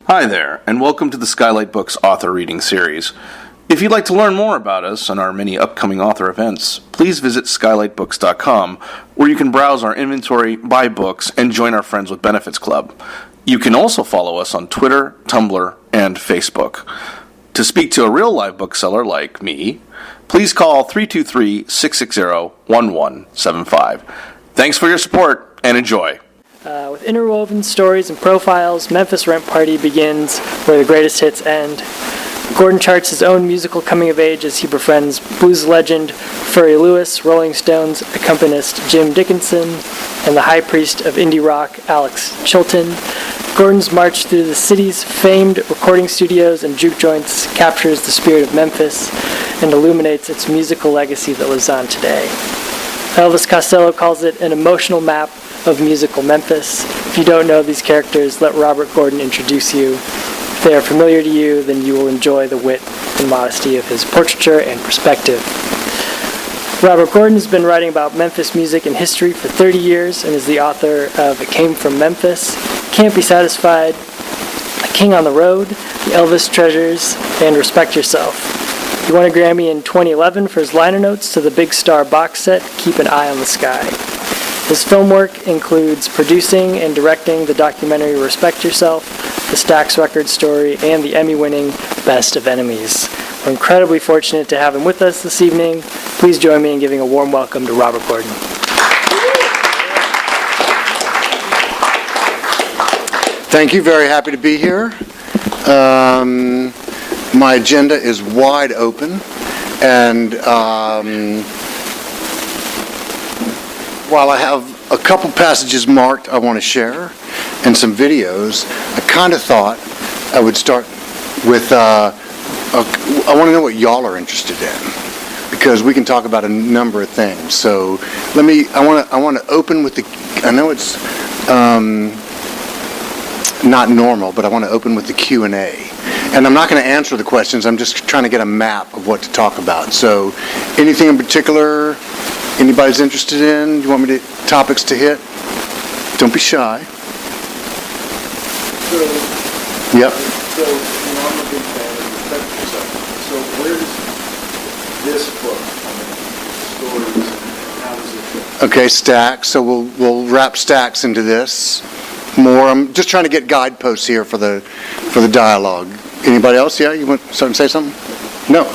Hi there, and welcome to the Skylight Books author reading series. If you'd like to learn more about us and our many upcoming author events, please visit skylightbooks.com, where you can browse our inventory, buy books, and join our Friends with Benefits Club. You can also follow us on Twitter, Tumblr, and Facebook. To speak to a real live bookseller like me, please call 323-660-1175. Thanks for your support, and enjoy. With interwoven stories and profiles, Memphis Rent Party begins where the greatest hits end. Gordon charts his own musical coming of age as he befriends blues legend Furry Lewis, Rolling Stones accompanist Jim Dickinson, and the high priest of indie rock Alex Chilton. Gordon's march through the city's famed recording studios and juke joints captures the spirit of Memphis and illuminates its musical legacy that lives on today. Elvis Costello calls it an emotional map of musical Memphis. If you don't know these characters, let Robert Gordon introduce you. If they are familiar to you, then you will enjoy the wit and modesty of his portraiture and perspective. Robert Gordon has been writing about Memphis music and history for 30 years and is the author of It Came From Memphis, Can't Be Satisfied, A King on the Road, The Elvis Treasures, and Respect Yourself. He won a Grammy in 2011 for his liner notes to the Big Star box set, Keep an Eye on the Sky. His film work includes producing and directing the documentary Respect Yourself, the Stax Record story, and the Emmy-winning Best of Enemies. We're incredibly fortunate to have him with us this evening. Please join me in giving a warm welcome to Robert Gordon. Thank you. Very happy to be here. My agenda is wide open, and while I have a couple passages marked I want to share and some videos, I kind of thought I would start with I want to know what y'all are interested in, because we can talk about a number of things. So I want to open with the, I know it's not normal, but I want to open with the Q&A. And I'm not going to answer the questions, I'm just trying to get a map of what to talk about. So anything in particular anybody's interested in? You want me to topics to hit? Don't be shy. Yep. So, I'm a big fan of Respect Yourself. So where does this book, stories, how does it fit? Okay, Stacks. So we'll wrap Stacks into this more. I'm just trying to get guideposts here for the dialogue. Anybody else? Yeah, you want to say something? No.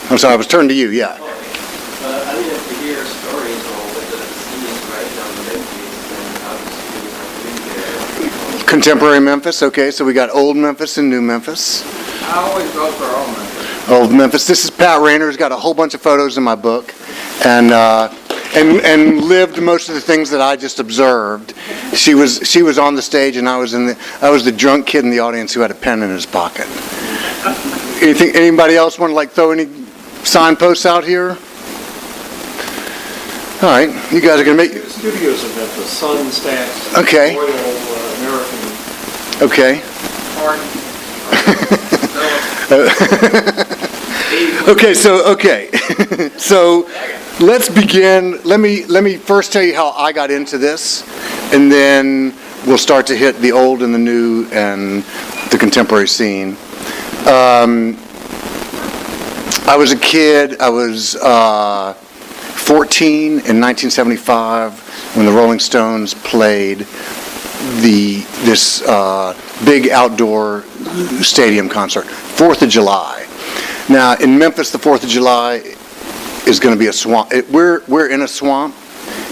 I'm sorry, I was turning to you. Yeah. I mean, if you hear stories or what the scenes right down the Memphis, and how the students are living there. Contemporary Memphis. Okay, so we got Old Memphis and New Memphis. I always go for Old Memphis. Old Memphis. This is Pat Rayner's got a whole bunch of photos in my book, and lived most of the things that I just observed. She was on the stage, and I was the drunk kid in the audience who had a pen in his pocket. Anybody else want to throw any signposts out here? All right, you guys are gonna make Studios in Memphis, Sun, Stacks, okay. Royal American. Okay. Art. Okay. So let's begin. Let me first tell you how I got into this, and then we'll start to hit the old and the new and the contemporary scene. I was a kid. I was 14 in 1975 when the Rolling Stones played this big outdoor stadium concert, 4th of July. Now, in Memphis, the 4th of July is going to be a swamp. We're in a swamp,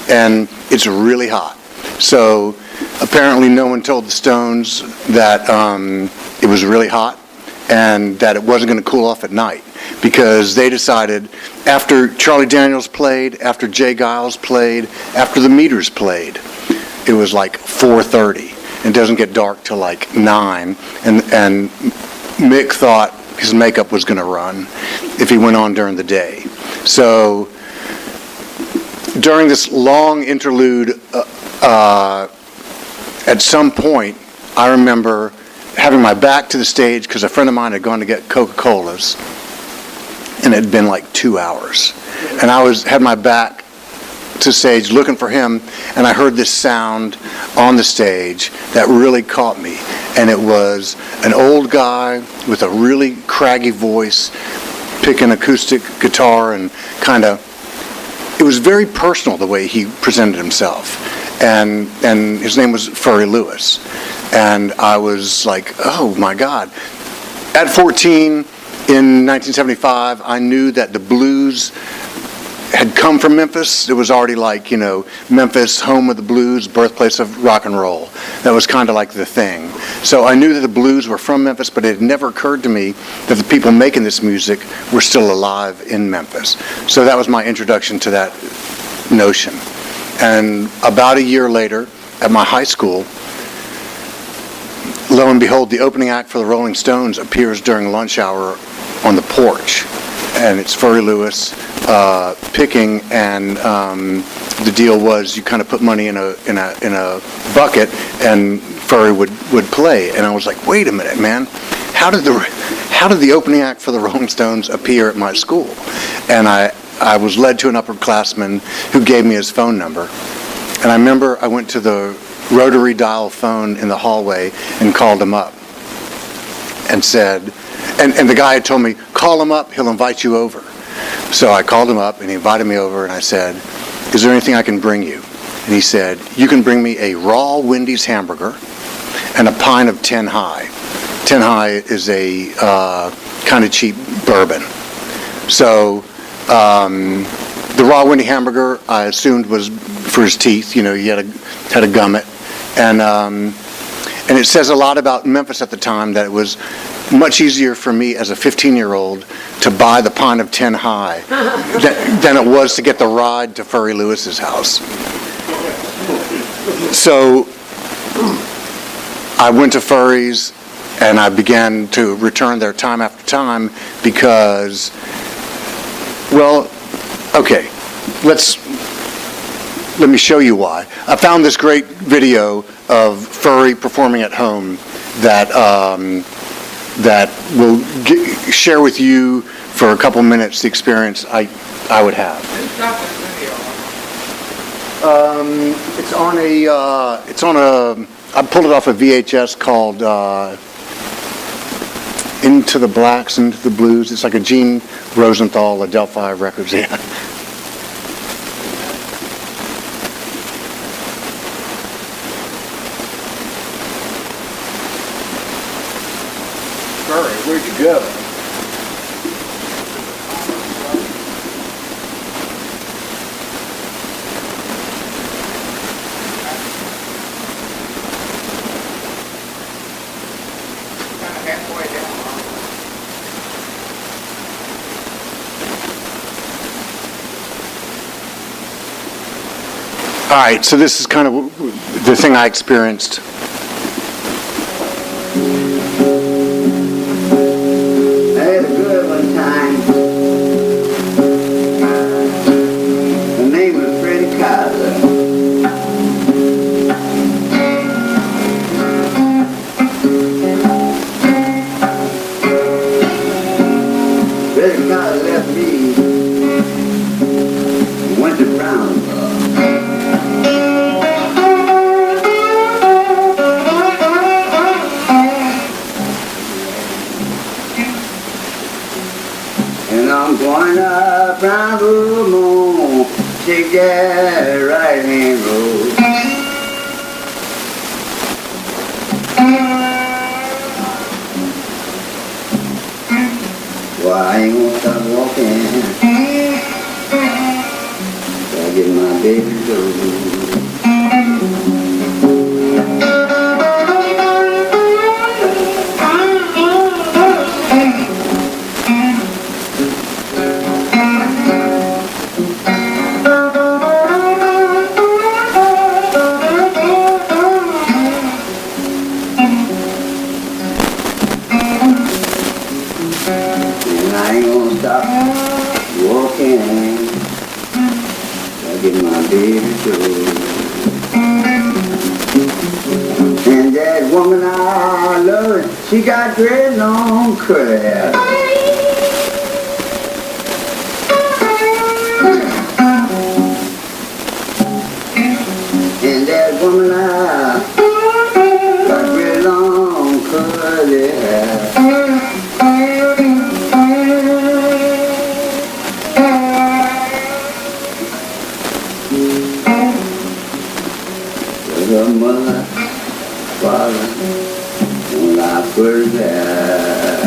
and it's really hot. So apparently no one told the Stones that it was really hot and that it wasn't going to cool off at night, because they decided after Charlie Daniels played, after Jay Giles played, after the Meters played, it was like 4:30. It doesn't get dark till like 9, and Mick thought his makeup was going to run if he went on during the day. So during this long interlude, at some point, I remember having my back to the stage because a friend of mine had gone to get Coca-Colas, and it had been like 2 hours, and I had my back to stage looking for him, and I heard this sound on the stage that really caught me. And it was an old guy with a really craggy voice picking acoustic guitar, and it was very personal the way he presented himself. And his name was Furry Lewis. And I was like, oh my God. At 14 in 1975, I knew that the blues had come from Memphis. It was already like, Memphis, home of the blues, birthplace of rock and roll. That was kind of like the thing. So I knew that the blues were from Memphis, but it had never occurred to me that the people making this music were still alive in Memphis. So that was my introduction to that notion. And about a year later, at my high school, lo and behold, the opening act for the Rolling Stones appears during lunch hour on the porch. And it's Furry Lewis picking, and the deal was you kind of put money in a bucket, and Furry would play. And I was like, wait a minute, man, how did the opening act for the Rolling Stones appear at my school? And I was led to an upperclassman who gave me his phone number. And I remember I went to the rotary dial phone in the hallway and called him up and said, and the guy had told me, call him up, he'll invite you over. So I called him up and he invited me over, and I said, is there anything I can bring you? And he said, you can bring me a raw Wendy's hamburger and a pint of 10 High. 10 High is a kind of cheap bourbon. So the raw Wendy hamburger, I assumed, was for his teeth. He had to gum it. And it says a lot about Memphis at the time that it was much easier for me as a 15-year-old to buy the pint of 10 High than it was to get the ride to Furry Lewis's house. So I went to Furry's, and I began to return there time after time because, well, okay, let me show you why. I found this great video of Furry performing at home that will share with you for a couple minutes the experience I would have. It's on a I pulled it off a VHS called Into the Blacks, Into the Blues. It's like a Gene Rosenthal, Adelphi Records. Yeah. Where'd you go? All right, so this is kind of the thing I experienced. Take that right hand road. Well, I ain't gonna stop walking till I get my baby gold. And that woman I love, she got dread long crab. Your mother, father, when I first there.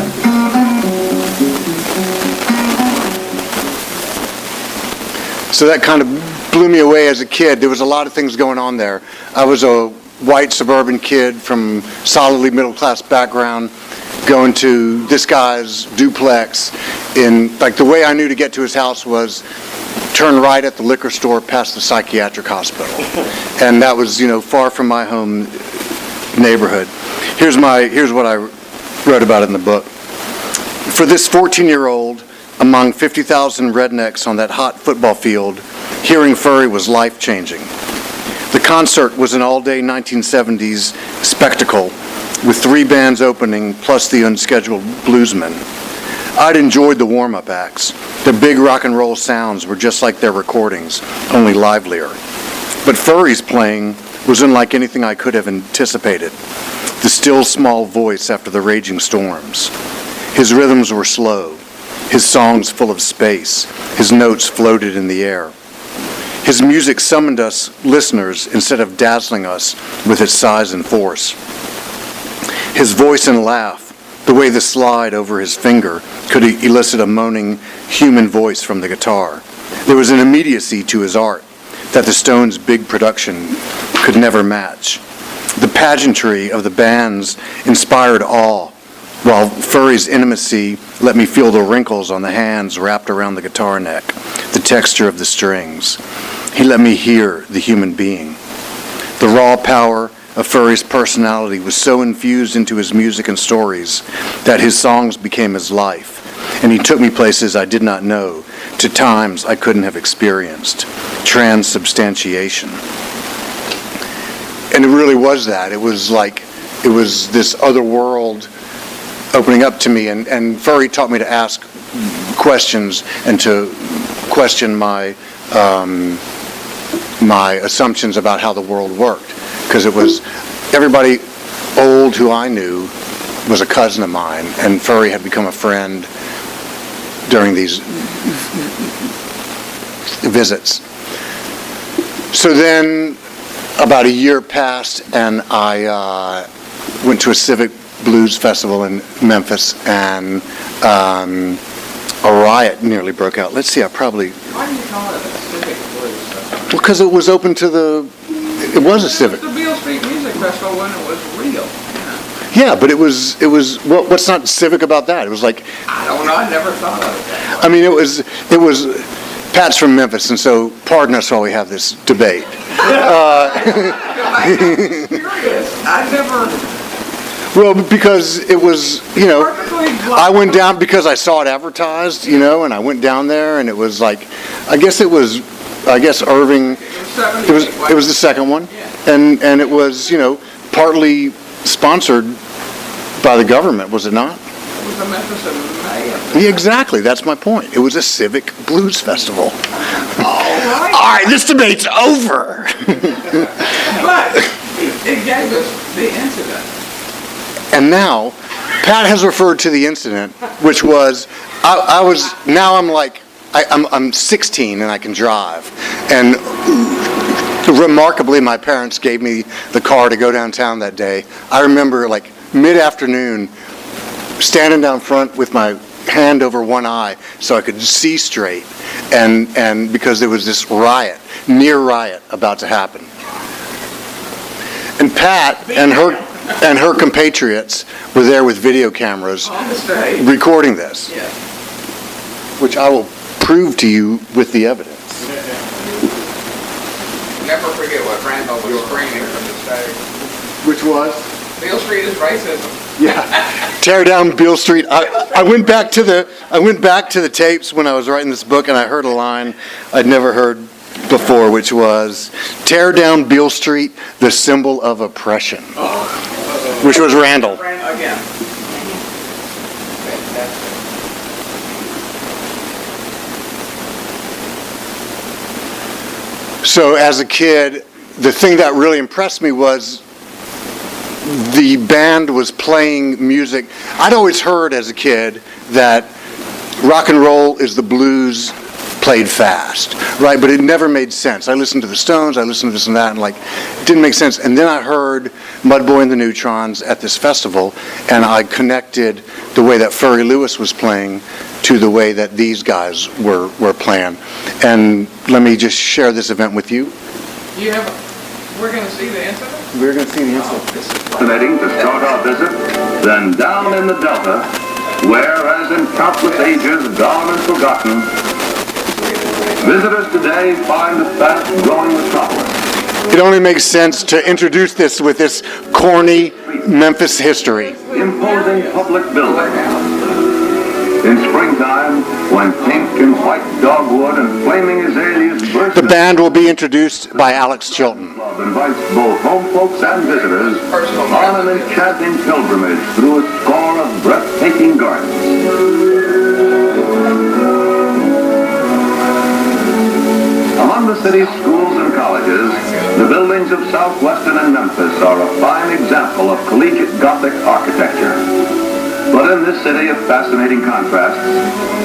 So that kind of blew me away as a kid. There was a lot of things going on there. I was a white suburban kid from solidly middle-class background going to this guy's duplex. Like the way I knew to get to his house was turn right at the liquor store past the psychiatric hospital. And that was, far from my home neighborhood. Here's what I wrote about it in the book. For this 14-year-old, among 50,000 rednecks on that hot football field, hearing Furry was life-changing. The concert was an all-day 1970s spectacle with 3 bands opening plus the unscheduled bluesmen. I'd enjoyed the warm-up acts. The big rock and roll sounds were just like their recordings, only livelier. But Furry's playing was unlike anything I could have anticipated. The still small voice after the raging storms. His rhythms were slow. His songs full of space. His notes floated in the air. His music summoned us listeners instead of dazzling us with its size and force. His voice and laugh, the way the slide over his finger could elicit a moaning human voice from the guitar. There was an immediacy to his art that the Stones' big production could never match. The pageantry of the bands inspired awe, while Furry's intimacy let me feel the wrinkles on the hands wrapped around the guitar neck, the texture of the strings. He let me hear the human being. The raw power of Furry's personality was so infused into his music and stories that his songs became his life, and he took me places I did not know, to times I couldn't have experienced. Transubstantiation. And it really was that. It was this other world opening up to me, and Furry taught me to ask questions and to question my assumptions about how the world worked, because it was everybody old who I knew was a cousin of mine, and Furry had become a friend during these visits. So then about a year passed, and I went to a civic blues festival in Memphis, and a riot nearly broke out. Let's see, Why do you call it a civic blues festival? because it was open to it was a civic. It was the Beale Street Music Festival when it was real. Yeah, but it was what's not civic about that? It was like, I don't know, I never thought of it that way. I mean, it was, Pat's from Memphis, and so pardon us while we have this debate. I'm curious. I never... Well, because it was, Perfectly I went down because I saw it advertised, and I went down there, and it was like, I guess Irving, it was the second one, and it was, partly sponsored by the government, was it not? It was the Memphis and May. Yeah, exactly, that's my point. It was a civic blues festival. All All right, this debate's over. But it gave us the incident. And now, Pat has referred to the incident, which was, I'm 16 and I can drive. And remarkably, my parents gave me the car to go downtown that day. I remember mid-afternoon, standing down front with my hand over one eye so I could see straight. And because there was this near riot about to happen. And Pat and her compatriots were there with video cameras recording this, which I will prove to you with the evidence. Never forget what Randall was screaming from the stage. Which was? Beale Street is racism. Yeah, tear down Beale Street. I went back to the tapes when I was writing this book, and I heard a line I'd never heard before, which was, "Tear down Beale Street, the symbol of oppression." Which was Randall. Again. So as a kid, the thing that really impressed me was the band was playing music. I'd always heard as a kid that rock and roll is the blues played fast, right? But it never made sense. I listened to the Stones, I listened to this and that, and like, it didn't make sense. And then I heard Mudboy and the Neutrons at this festival, and I connected the way that Furry Lewis was playing to the way that these guys were playing. And let me just share this event with you. We're going to see the incident? We're going to see the incident. Fascinating to start our visit, then down in the Delta, where, as in countless ages gone and forgotten, visitors today find the fast-growing metropolis. It only makes sense to introduce this with this corny Memphis history. Imposing public buildings. In springtime, when pink and white dogwood and flaming azaleas burst... The band will be introduced by Alex Chilton. Club invites both home folks and visitors on an enchanting pilgrimage through a score of breathtaking gardens. Among the city's schools and colleges, the buildings of Southwestern and Memphis are a fine example of collegiate Gothic architecture. But in this city of fascinating contrasts,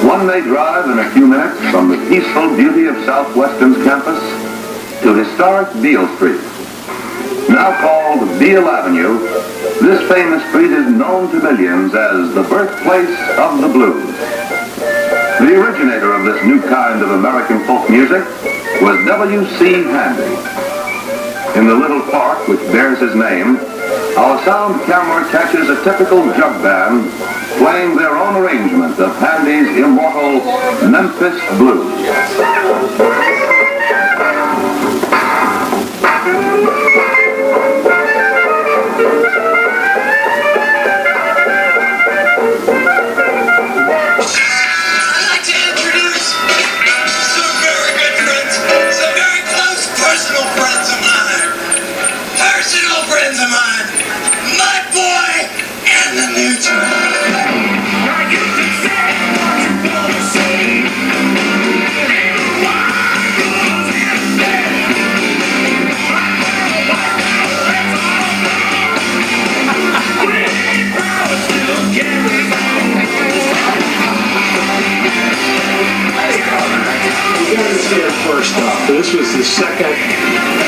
one may drive in a few minutes from the peaceful beauty of Southwestern's campus to historic Beale Street. Now called Beale Avenue, this famous street is known to millions as the birthplace of the blues. The originator of this new kind of American folk music was W.C. Handy. In the little park which bears his name, our sound camera catches a typical jug band playing their own arrangement of Handy's immortal Memphis Blues. First off, this was the second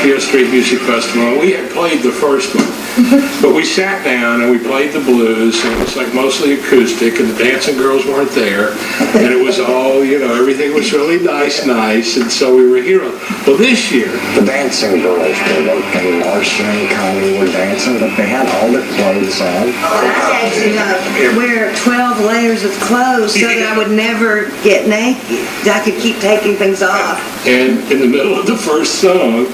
Beale Street Music Festival. We had played the first one, but we sat down and we played the blues, and it was like mostly acoustic, and the dancing girls weren't there, and it was all, everything was really nice, and so we were heroes. Well, this year, the dancing girls were working. Marcia and Connie were dancing, but they had all their clothes on. I had to wear 12 layers of clothes so that I would never get naked. I could keep taking things off. And in the middle of the first song,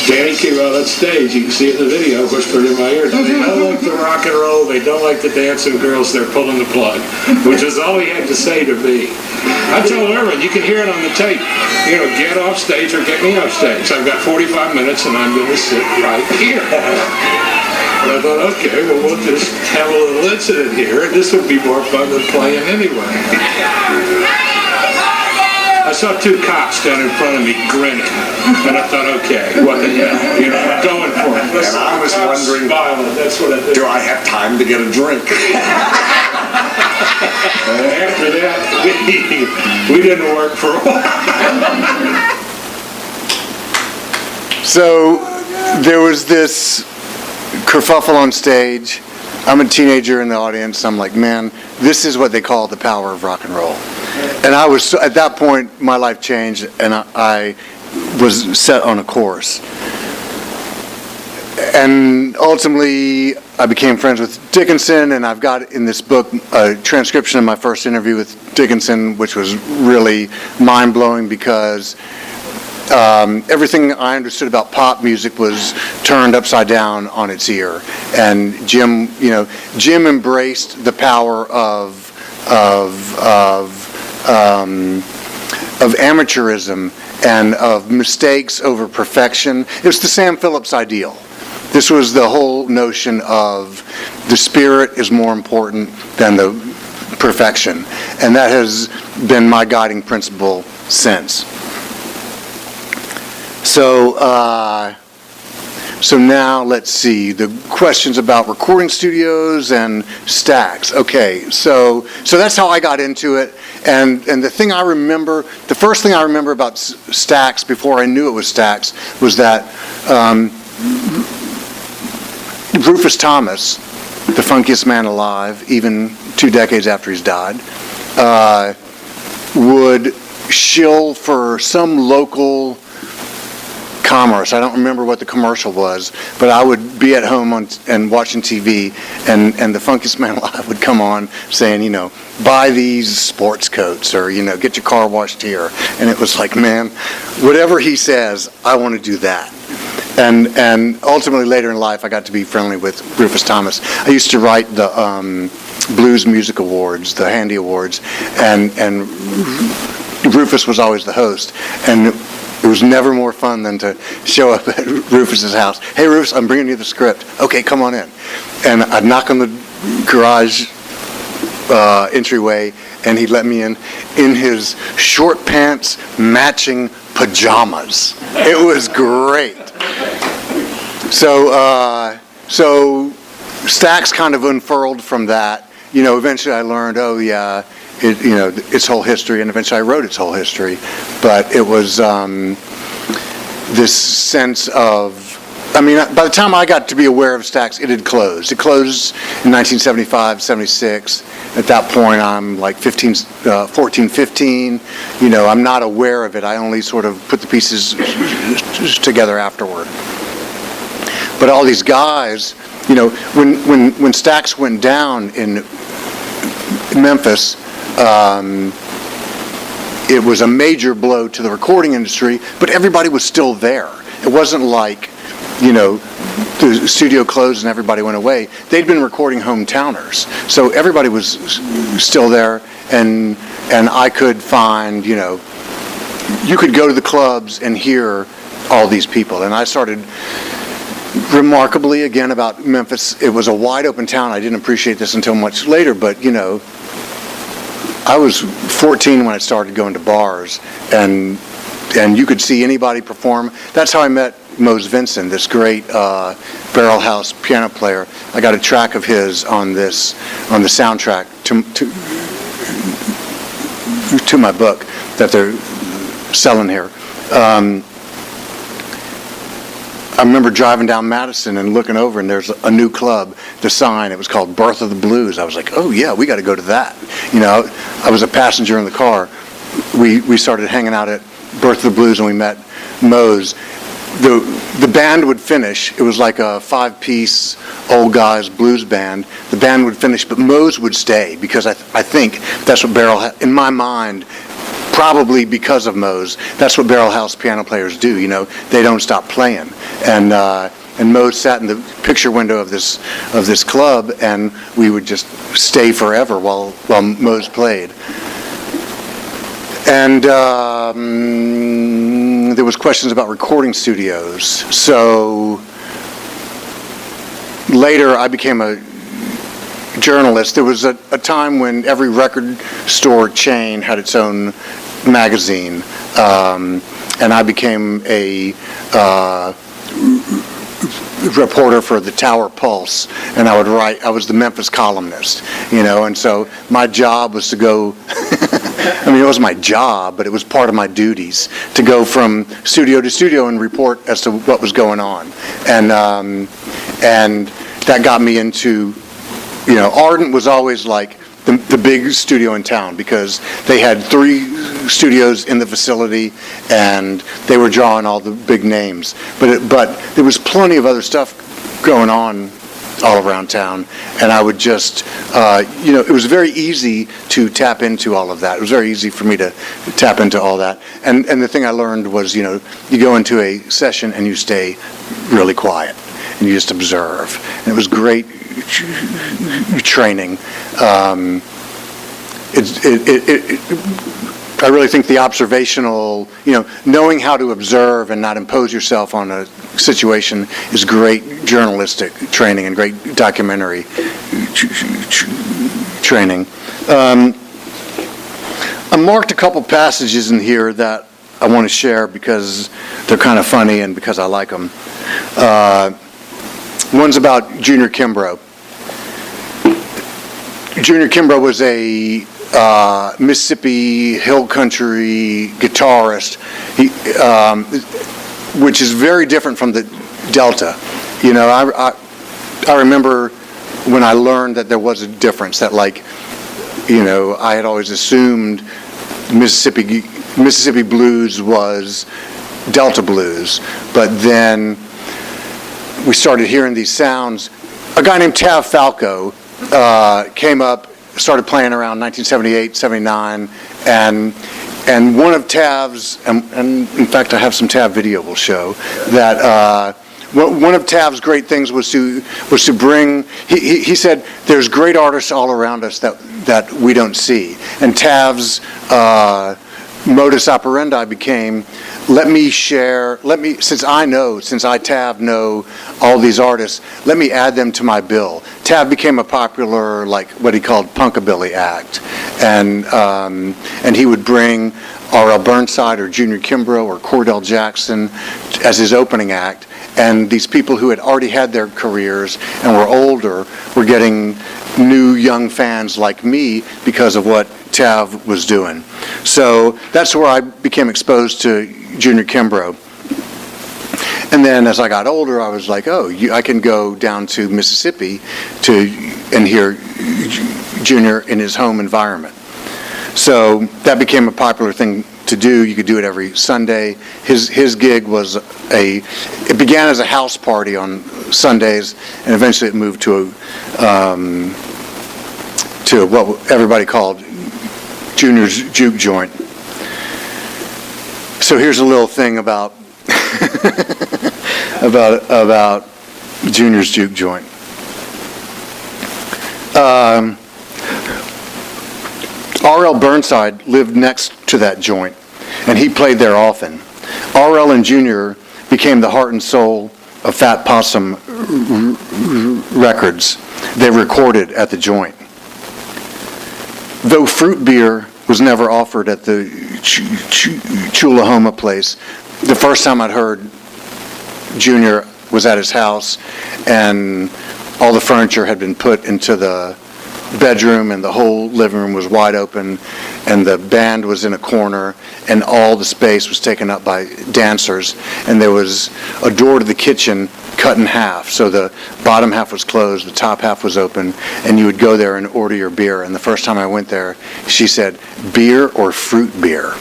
Danny came out on stage, you can see it in the video, whispered in my ear, they don't like the rock and roll, they don't like the dancing girls, they're pulling the plug, which is all he had to say to me. I told everyone, you can hear it on the tape, get off stage or get me off stage. I've got 45 minutes and I'm going to sit right here. And I thought, okay, well, we'll just have a little incident here, and this would be more fun than playing anyway. I saw two cops down in front of me grinning, and I thought, okay, what the hell, I'm going for it. And I was wondering, that's what I did. Do I have time to get a drink? After that, we didn't work for a while. So there was this kerfuffle on stage. I'm a teenager in the audience. I'm like, man, this is what they call the power of rock and roll. And I was, at that point, my life changed, and I was set on a course. And ultimately, I became friends with Dickinson, and I've got in this book a transcription of my first interview with Dickinson, which was really mind-blowing because everything I understood about pop music was turned upside down on its ear. And Jim embraced the power of amateurism and of mistakes over perfection. It was the Sam Phillips ideal. This was the whole notion of the spirit is more important than the perfection. And that has been my guiding principle since. So So now let's see the questions about recording studios and Stax. Okay, so that's how I got into it. And the thing I remember, the first thing I remember about Stax before I knew it was Stax was that Rufus Thomas, the funkiest man alive, even 2 decades after he's died, would shill for some local commerce. I don't remember what the commercial was, but I would be at home and watching TV, and the funkiest man alive would come on saying, buy these sports coats, or, get your car washed here. And it was like, man, whatever he says, I want to do that. And ultimately later in life, I got to be friendly with Rufus Thomas. I used to write the Blues Music Awards, the Handy Awards, and Rufus was always the host. And it was never more fun than to show up at Rufus's house. Hey, Rufus, I'm bringing you the script. Okay, come on in. And I'd knock on the garage entryway, and he'd let me in his short pants matching pajamas. It was great. So Stax kind of unfurled from that. Eventually I learned, its whole history, and eventually I wrote its whole history. But it was this sense of, by the time I got to be aware of Stax, it had closed. It closed in 1975, 76. At that point, I'm like 14, 15. I'm not aware of it. I only sort of put the pieces together afterward. But all these guys, when Stax went down in Memphis, it was a major blow to the recording industry, but everybody was still there. It wasn't like, the studio closed and everybody went away. They'd been recording hometowners, so everybody was still there, and I could find, you could go to the clubs and hear all these people. And I started, remarkably, again, about Memphis, it was a wide open town. I didn't appreciate this until much later, but, I was 14 when I started going to bars, and you could see anybody perform. That's how I met Mose Vinson, this great barrel house piano player. I got a track of his on the soundtrack to my book that they're selling here. I remember driving down Madison and looking over, and there's a new club, the sign. It was called Birth of the Blues. I was like, oh yeah, we got to go to that. I was a passenger in the car. We started hanging out at Birth of the Blues, and we met Mose. The band would finish. It was like a 5-piece old guys blues band. The band would finish, but Mose would stay, because I think that's what in my mind, probably because of Mose, that's what barrel house piano players do. They don't stop playing. And Mose sat in the picture window of this club, and we would just stay forever while Mose played. And there was questions about recording studios. So later I became a journalist. There was a time when every record store chain had its own magazine, and I became a reporter for the Tower Pulse, and I would write. I was the Memphis columnist, and so my job was to go. It was my job, but it was part of my duties to go from studio to studio and report as to what was going on, and that got me into. Ardent was always like the big studio in town, because they had 3 studios in the facility, and they were drawing all the big names. But there was plenty of other stuff going on all around town, and I would just, it was very easy to tap into all of that. It was very easy for me to tap into all that. And the thing I learned was, you go into a session and you stay really quiet, and you just observe. And it was great training. I really think the observational, knowing how to observe and not impose yourself on a situation is great journalistic training and great documentary training. I marked a couple passages in here that I want to share because they're kind of funny and because I like them. One's about Junior Kimbrough. Junior Kimbrough was a Mississippi hill country guitarist, which is very different from the Delta. You know, I remember when I learned that there was a difference, that, like, you know, I had always assumed Mississippi blues was Delta blues, but then we started hearing these sounds. A guy named Tav Falco came up, started playing around 1978, 79, and one of Tav's, and in fact I have some Tav video we'll show, that one of Tav's great things was to bring, he said, there's great artists all around us that we don't see. And Tav's modus operandi became, since I, Tav, know all these artists, let me add them to my bill. Tav became a popular, like, what he called punkabilly act. And he would bring R.L. Burnside or Junior Kimbrough or Cordell Jackson as his opening act. And these people who had already had their careers and were older were getting new young fans like me because of what Tav was doing. So that's where I became exposed to Junior Kimbrough. And then as I got older, I was like, I can go down to Mississippi and hear Junior in his home environment. So that became a popular thing to do. You could do it every Sunday. His gig was it began as a house party on Sundays, and eventually it moved to what everybody called Junior's Juke Joint. So here's a little thing about about Junior's Juke Joint. R.L. Burnside lived next to that joint, and he played there often. R.L. and Junior became the heart and soul of Fat Possum records. They recorded at the joint. Though fruit beer was never offered at the Chulahoma place, the first time I'd heard Junior was at his house, and all the furniture had been put into the bedroom, and the whole living room was wide open, and the band was in a corner, and all the space was taken up by dancers, and there was a door to the kitchen cut in half, so the bottom half was closed, the top half was open, and you would go there and order your beer. And the first time I went there, she said, "Beer or fruit beer?"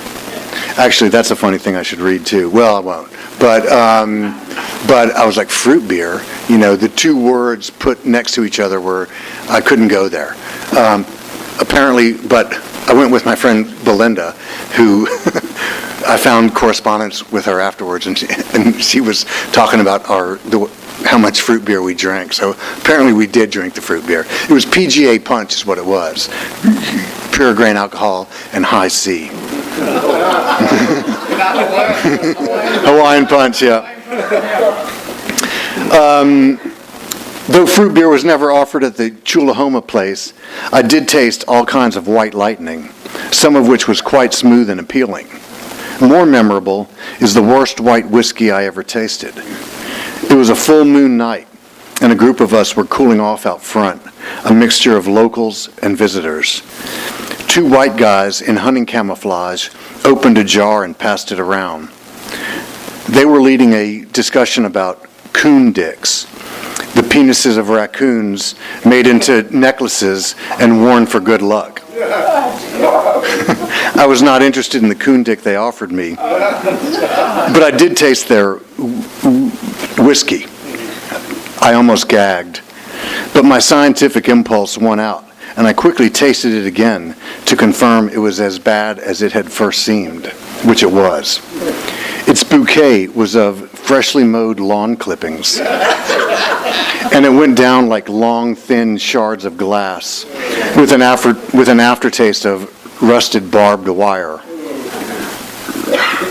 Actually, that's a funny thing I should read too. Well, I won't. But I was like, fruit beer? You know, the two words put next to each other I couldn't go there. Apparently, but I went with my friend Belinda, who I found correspondence with her afterwards, and she was talking about how much fruit beer we drank. So apparently we did drink the fruit beer. It was PGA Punch is what it was. Pure grain alcohol and high C. Hawaiian Punch, yeah. Though fruit beer was never offered at the Chulahoma place, I did taste all kinds of white lightning, some of which was quite smooth and appealing. More memorable is the worst white whiskey I ever tasted. It was a full moon night, and a group of us were cooling off out front, a mixture of locals and visitors. Two white guys in hunting camouflage opened a jar and passed it around. They were leading a discussion about coon dicks, the penises of raccoons made into necklaces and worn for good luck. I was not interested in the coon dick they offered me, but I did taste their whiskey. I almost gagged, but my scientific impulse won out, and I quickly tasted it again to confirm it was as bad as it had first seemed, which it was. Its bouquet was of freshly mowed lawn clippings, and it went down like long, thin shards of glass, with an aftertaste of rusted barbed wire.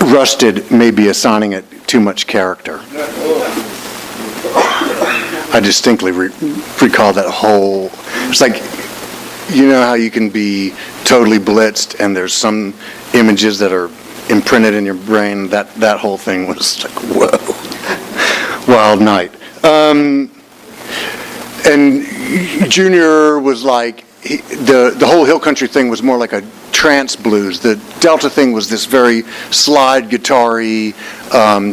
Rusted may be assigning it too much character. I distinctly recall that whole. It's like, you know how you can be totally blitzed, and there's some images that are imprinted in your brain. That whole thing was like, whoa. wild night. And Junior was like, the whole hill country thing was more like a trance blues. The Delta thing was this very slide guitar-y,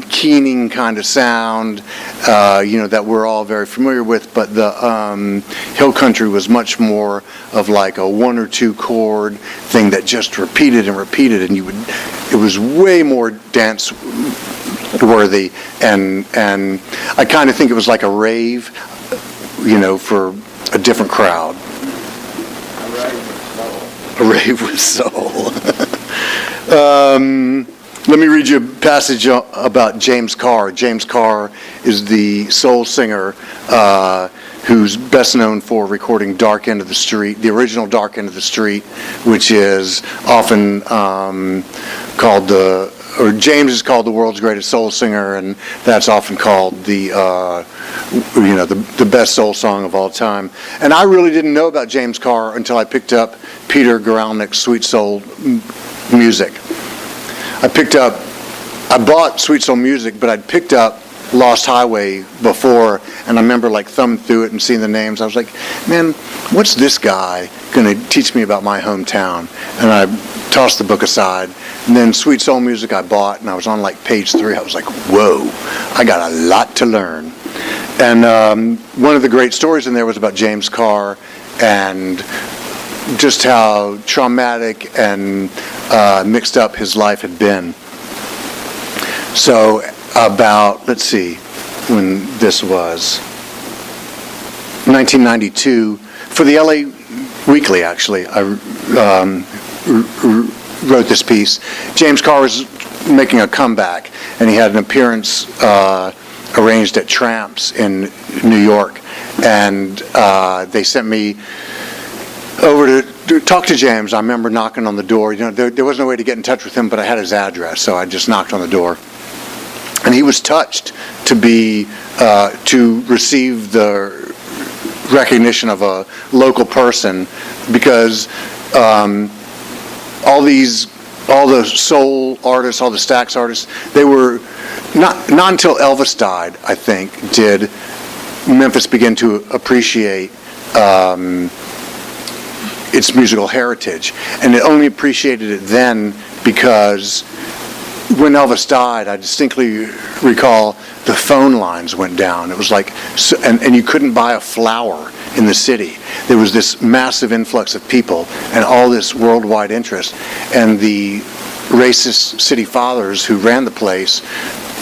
keening kind of sound, that we're all very familiar with. But the hill country was much more of like a 1 or 2 chord thing that just repeated and repeated, and it was way more dance worthy. And I kind of think it was like a rave, for a different crowd. A rave with soul. Let me read you a passage about James Carr. James Carr is the soul singer who's best known for recording Dark End of the Street, the original Dark End of the Street, which is often called James is called the world's greatest soul singer, and that's often called the best soul song of all time. And I really didn't know about James Carr until I picked up Peter Guralnick's Sweet Soul Music. I bought Sweet Soul Music, but I'd picked up Lost Highway before, and I remember like thumbing through it and seeing the names. I was like, man, what's this guy going to teach me about my hometown? And I tossed the book aside. And then Sweet Soul Music I bought, and I was on like page 3. I was like, whoa, I got a lot to learn. And one of the great stories in there was about James Carr and just how traumatic and mixed up his life had been. So about, let's see, when this was, 1992, for the LA Weekly, actually, I wrote this piece. James Carr was making a comeback, and he had an appearance arranged at Tramps in New York, and they sent me over to talk to James. I remember knocking on the door. There was no way to get in touch with him, but I had his address, so I just knocked on the door. And he was touched to receive the recognition of a local person, because all the soul artists, all the Stax artists, they were not until Elvis died, I think, did Memphis begin to appreciate its musical heritage. And it only appreciated it then because when Elvis died, I distinctly recall the phone lines went down. It was like, and you couldn't buy a flower in the city. There was this massive influx of people and all this worldwide interest. And the racist city fathers who ran the place,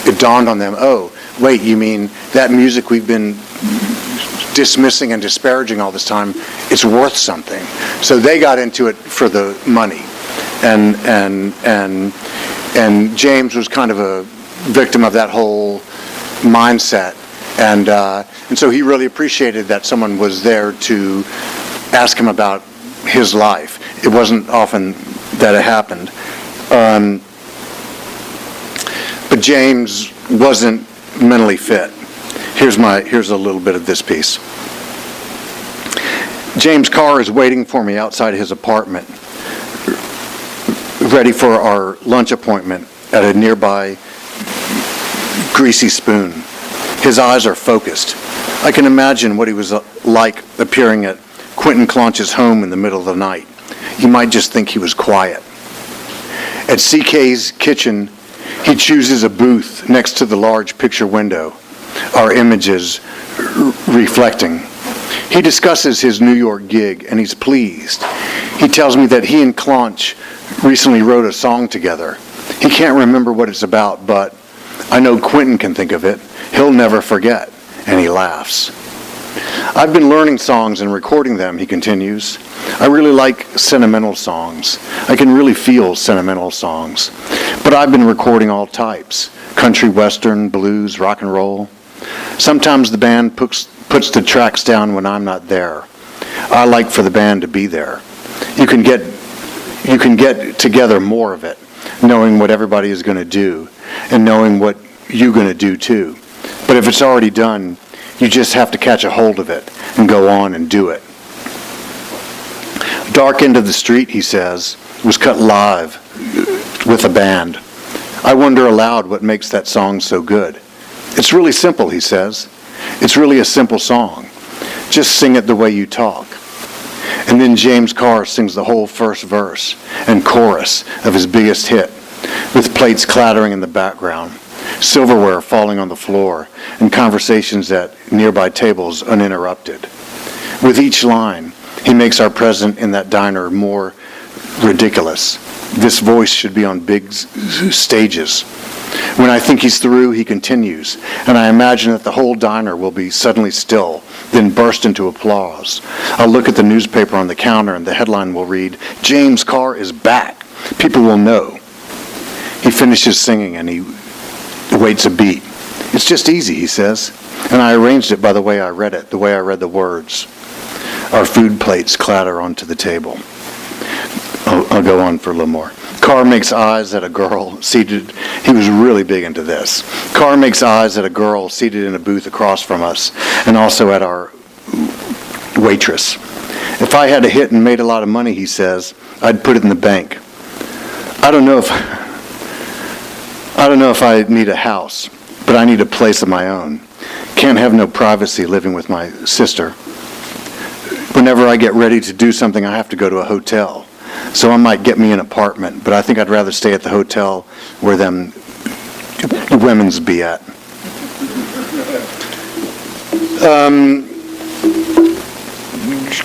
it dawned on them, oh, wait, you mean that music we've been dismissing and disparaging all this time, it's worth something. So they got into it for the money. And James was kind of a victim of that whole mindset. And so he really appreciated that someone was there to ask him about his life. It wasn't often that it happened. But James wasn't mentally fit. Here's a little bit of this piece. James Carr is waiting for me outside his apartment, ready for our lunch appointment at a nearby Greasy Spoon. His eyes are focused. I can imagine what he was like appearing at Quentin Claunch's home in the middle of the night. You might just think he was quiet. At CK's kitchen, he chooses a booth next to the large picture window, our images reflecting. He discusses his New York gig, and he's pleased. He tells me that he and Claunch recently wrote a song together. He can't remember what it's about, but I know Quentin can think of it. He'll never forget, and he laughs. I've been learning songs and recording them, he continues. I really like sentimental songs. I can really feel sentimental songs. But I've been recording all types: country, western, blues, rock and roll. Sometimes the band puts the tracks down when I'm not there. I like for the band to be there. You can get together more of it, knowing what everybody is going to do and knowing what you're going to do too. But if it's already done, you just have to catch a hold of it and go on and do it. Dark End of the Street, he says, was cut live with a band. I wonder aloud what makes that song so good. It's really simple, he says. It's really a simple song. Just sing it the way you talk. And then James Carr sings the whole first verse and chorus of his biggest hit, with plates clattering in the background, silverware falling on the floor, and conversations at nearby tables uninterrupted. With each line, he makes our presence in that diner more ridiculous. This voice should be on big stages. When I think he's through, he continues, and I imagine that the whole diner will be suddenly still, then burst into applause. I'll look at the newspaper on the counter, and the headline will read, "James Carr is back. People will know." He finishes singing, and he waits a beat. It's just easy, he says, and I arranged it by the way I read it, the way I read the words. Our food plates clatter onto the table. I'll go on for a little more. Carr makes eyes at a girl seated. He was really big into this. Carr makes eyes at a girl seated in a booth across from us, and also at our waitress. If I had a hit and made a lot of money, he says, I'd put it in the bank. I don't know if I need a house, but I need a place of my own. Can't have no privacy living with my sister. Whenever I get ready to do something, I have to go to a hotel. So I might get me an apartment, but I think I'd rather stay at the hotel where them women's be at.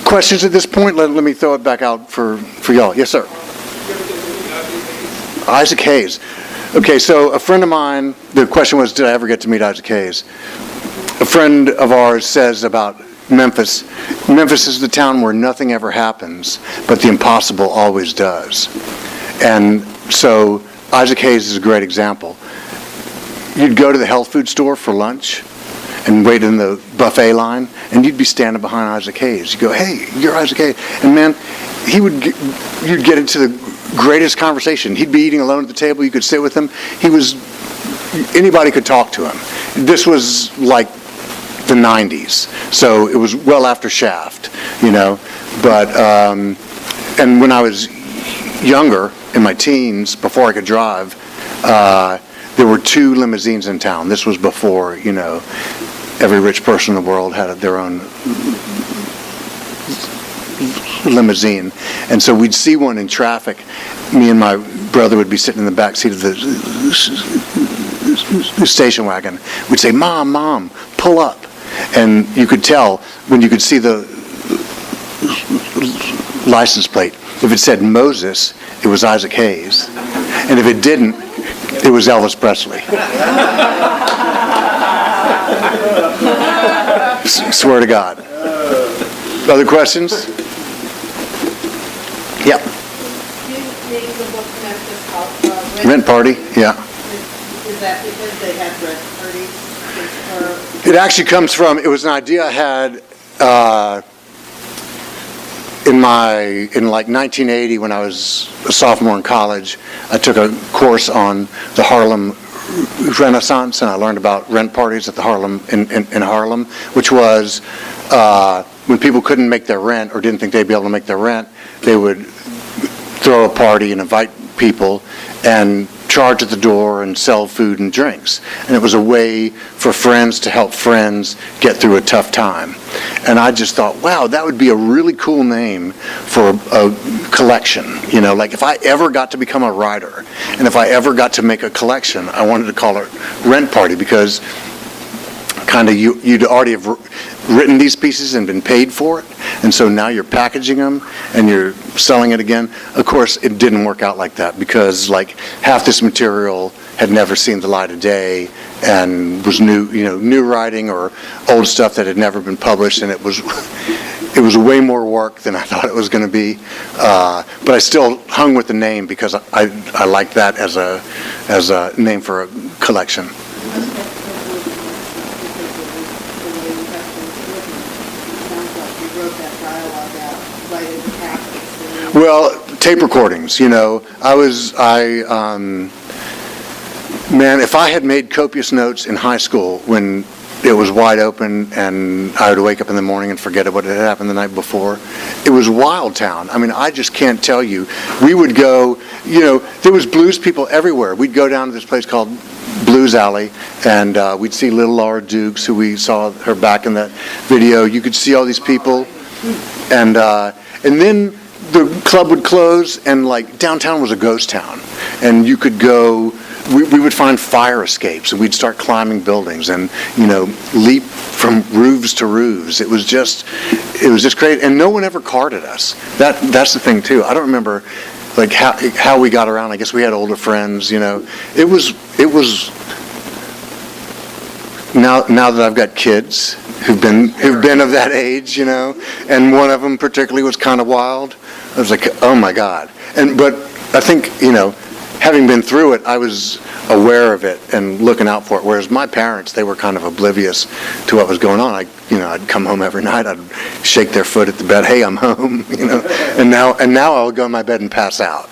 Questions at this point? Let me throw it back out for y'all. Yes, sir. Isaac Hayes. Okay, so a friend of mine, the question was, did I ever get to meet Isaac Hayes? A friend of ours says about Memphis. Memphis is the town where nothing ever happens, but the impossible always does. And so Isaac Hayes is a great example. You'd go to the health food store for lunch and wait in the buffet line, and you'd be standing behind Isaac Hayes. You go, hey, you're Isaac Hayes. And man, you'd get into the greatest conversation. He'd be eating alone at the table. You could sit with him. Anybody could talk to him. This was like the 90s, so it was well after Shaft, but and when I was younger, in my teens, before I could drive, there were 2 limousines in town. This was before every rich person in the world had their own limousine, and so we'd see one in traffic. Me and my brother would be sitting in the back seat of the station wagon. We'd say, Mom, pull up. And you could tell when you could see the license plate. If it said Moses, it was Isaac Hayes. And if it didn't, it was Elvis Presley. Swear to God. Other questions? Yep. Rent Party, yeah. Is that because they have rent parties? It actually comes from, it was an idea I had in like 1980 when I was a sophomore in college. I took a course on the Harlem Renaissance, and I learned about rent parties at the Harlem in Harlem, which was when people couldn't make their rent or didn't think they'd be able to make their rent, they would throw a party and invite people and charge at the door and sell food and drinks. And it was a way for friends to help friends get through a tough time. And I just thought, wow, that would be a really cool name for a collection. Like if I ever got to become a writer and if I ever got to make a collection, I wanted to call it Rent Party, because kind of you'd already have written these pieces and been paid for it, and so now you're packaging them and you're selling it again. Of course, it didn't work out like that, because like half this material had never seen the light of day and was new writing or old stuff that had never been published, and it was way more work than I thought it was going to be. But I still hung with the name because I like that as a name for a collection. Well, tape recordings, man, if I had made copious notes in high school when it was wide open, and I would wake up in the morning and forget what had happened the night before. It was wild town. I mean, I just can't tell you. We would go, there was blues people everywhere. We'd go down to this place called Blues Alley, and we'd see little Laura Dukes, who we saw her back in that video. You could see all these people, and then the club would close, and like downtown was a ghost town, and you could go. We would find fire escapes, and we'd start climbing buildings, and leap from roofs to roofs. It was just crazy, and no one ever carded us. That's the thing too. I don't remember like how we got around. I guess we had older friends. It was now that I've got kids who've been of that age, and one of them particularly was kind of wild. I was like, oh my God. But I think having been through it, I was aware of it and looking out for it. Whereas my parents, they were kind of oblivious to what was going on. I'd come home every night. I'd shake their foot at the bed. Hey, I'm home. And now I would go in my bed and pass out.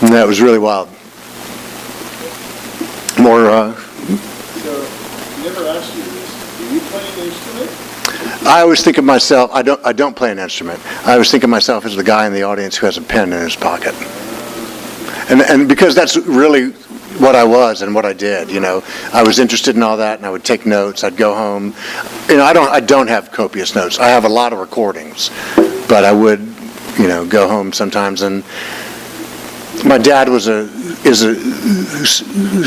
And that was really wild. More. So, never asked you this. Do you play an instrument? I always think of myself. I don't play an instrument. I always think of myself as the guy in the audience who has a pen in his pocket. And because that's really what I was and what I did, I was interested in all that, and I would take notes. I'd go home. I don't have copious notes. I have a lot of recordings, but I would, go home sometimes. And my dad is a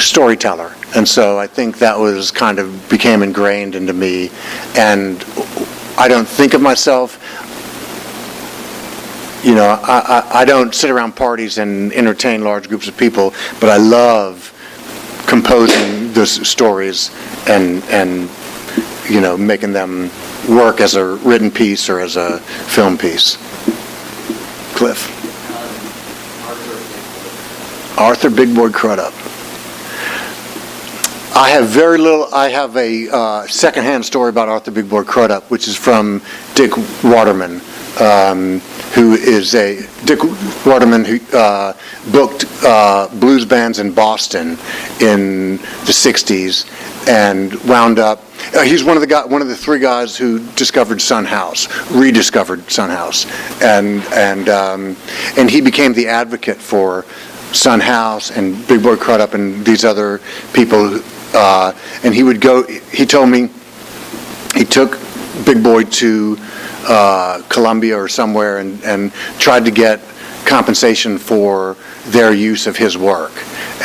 storyteller, and so I think that was kind of became ingrained into me. And I don't think of myself. I don't sit around parties and entertain large groups of people, but I love composing those stories and making them work as a written piece or as a film piece. Cliff. Arthur Big Boy Crudup. I have very little. I have a secondhand story about Arthur Big Boy Crudup, which is from Dick Waterman. Dick Waterman, who booked blues bands in Boston in the '60s, and wound up. He's one of the three guys who rediscovered Son House, and he became the advocate for Son House and Big Boy Crudup and these other people. And he would go. He told me he took Big Boy to Columbia or somewhere and tried to get compensation for their use of his work,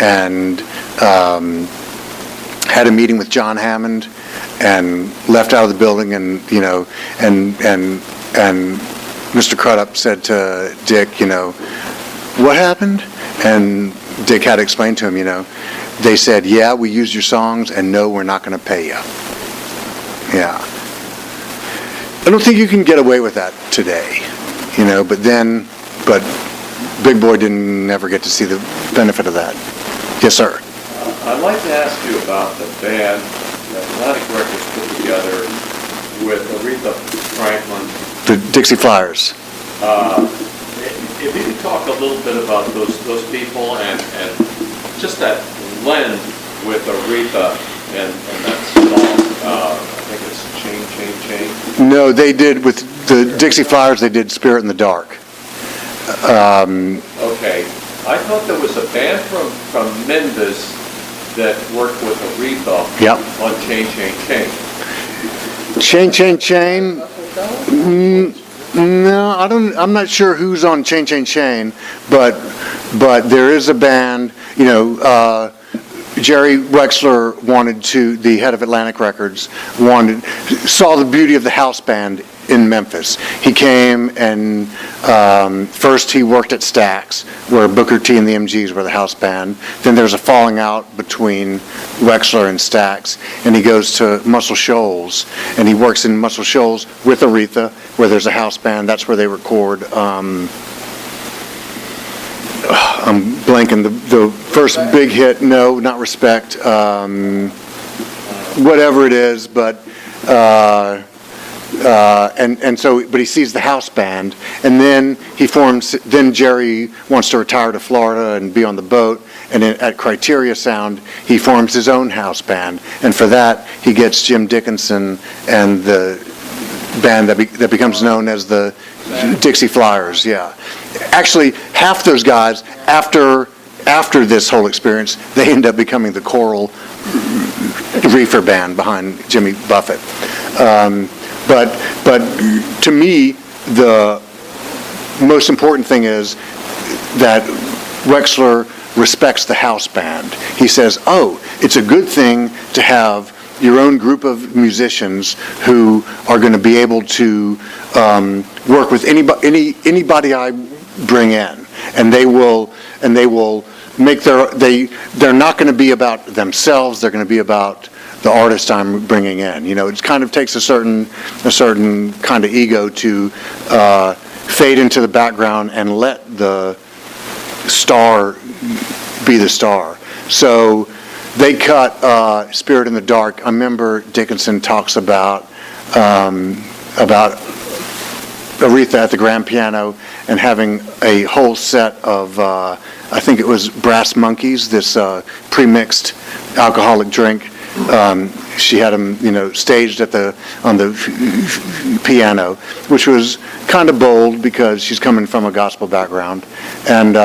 and had a meeting with John Hammond and left out of the building, and Mr. Crudup said to Dick, what happened? And Dick had to explain to him, they said, yeah, we used your songs, and no, we're not going to pay you. Yeah. I don't think you can get away with that today, but Big Boy didn't ever get to see the benefit of that. Yes, sir. I'd like to ask you about the band that Atlantic Records put together with Aretha Franklin. The Dixie Flyers. If you could talk a little bit about those people and just that blend with Aretha and that song. I think it's Chain. No, they did with the Dixie Flyers. They did Spirit in the Dark. Okay, I thought there was a band from Memphis that worked with Aretha. Yep. On Chain. Chain. No, I don't. I'm not sure who's on Chain, but there is a band. Jerry Wexler the head of Atlantic Records, saw the beauty of the house band in Memphis. He came and first he worked at Stax, where Booker T and the MGs were the house band. Then there's a falling out between Wexler and Stax, and he goes to Muscle Shoals, and he works in Muscle Shoals with Aretha, where there's a house band. That's where they record. I'm blanking. The first big hit, no, not Respect. Whatever it is, but but he sees the house band, and then he forms. Then Jerry wants to retire to Florida and be on the boat, and at Criteria Sound, he forms his own house band. And for that, he gets Jim Dickinson and the band that becomes known as the Dixie Flyers, yeah. Actually, half those guys, after this whole experience, they end up becoming the choral reefer band behind Jimmy Buffett. But to me, the most important thing is that Wexler respects the house band. He says, oh, it's a good thing to have your own group of musicians who are going to be able to work with anybody I bring in, and they will make they're not going to be about themselves. They're going to be about the artist I'm bringing in. You know, it kind of takes a certain kind of ego to fade into the background and let the star be the star. So they cut Spirit in the Dark. I remember Dickinson talks about Aretha at the grand piano and having a whole set of, I think it was Brass Monkeys, this pre-mixed alcoholic drink. She had them, staged on the piano, which was kind of bold because she's coming from a gospel background, and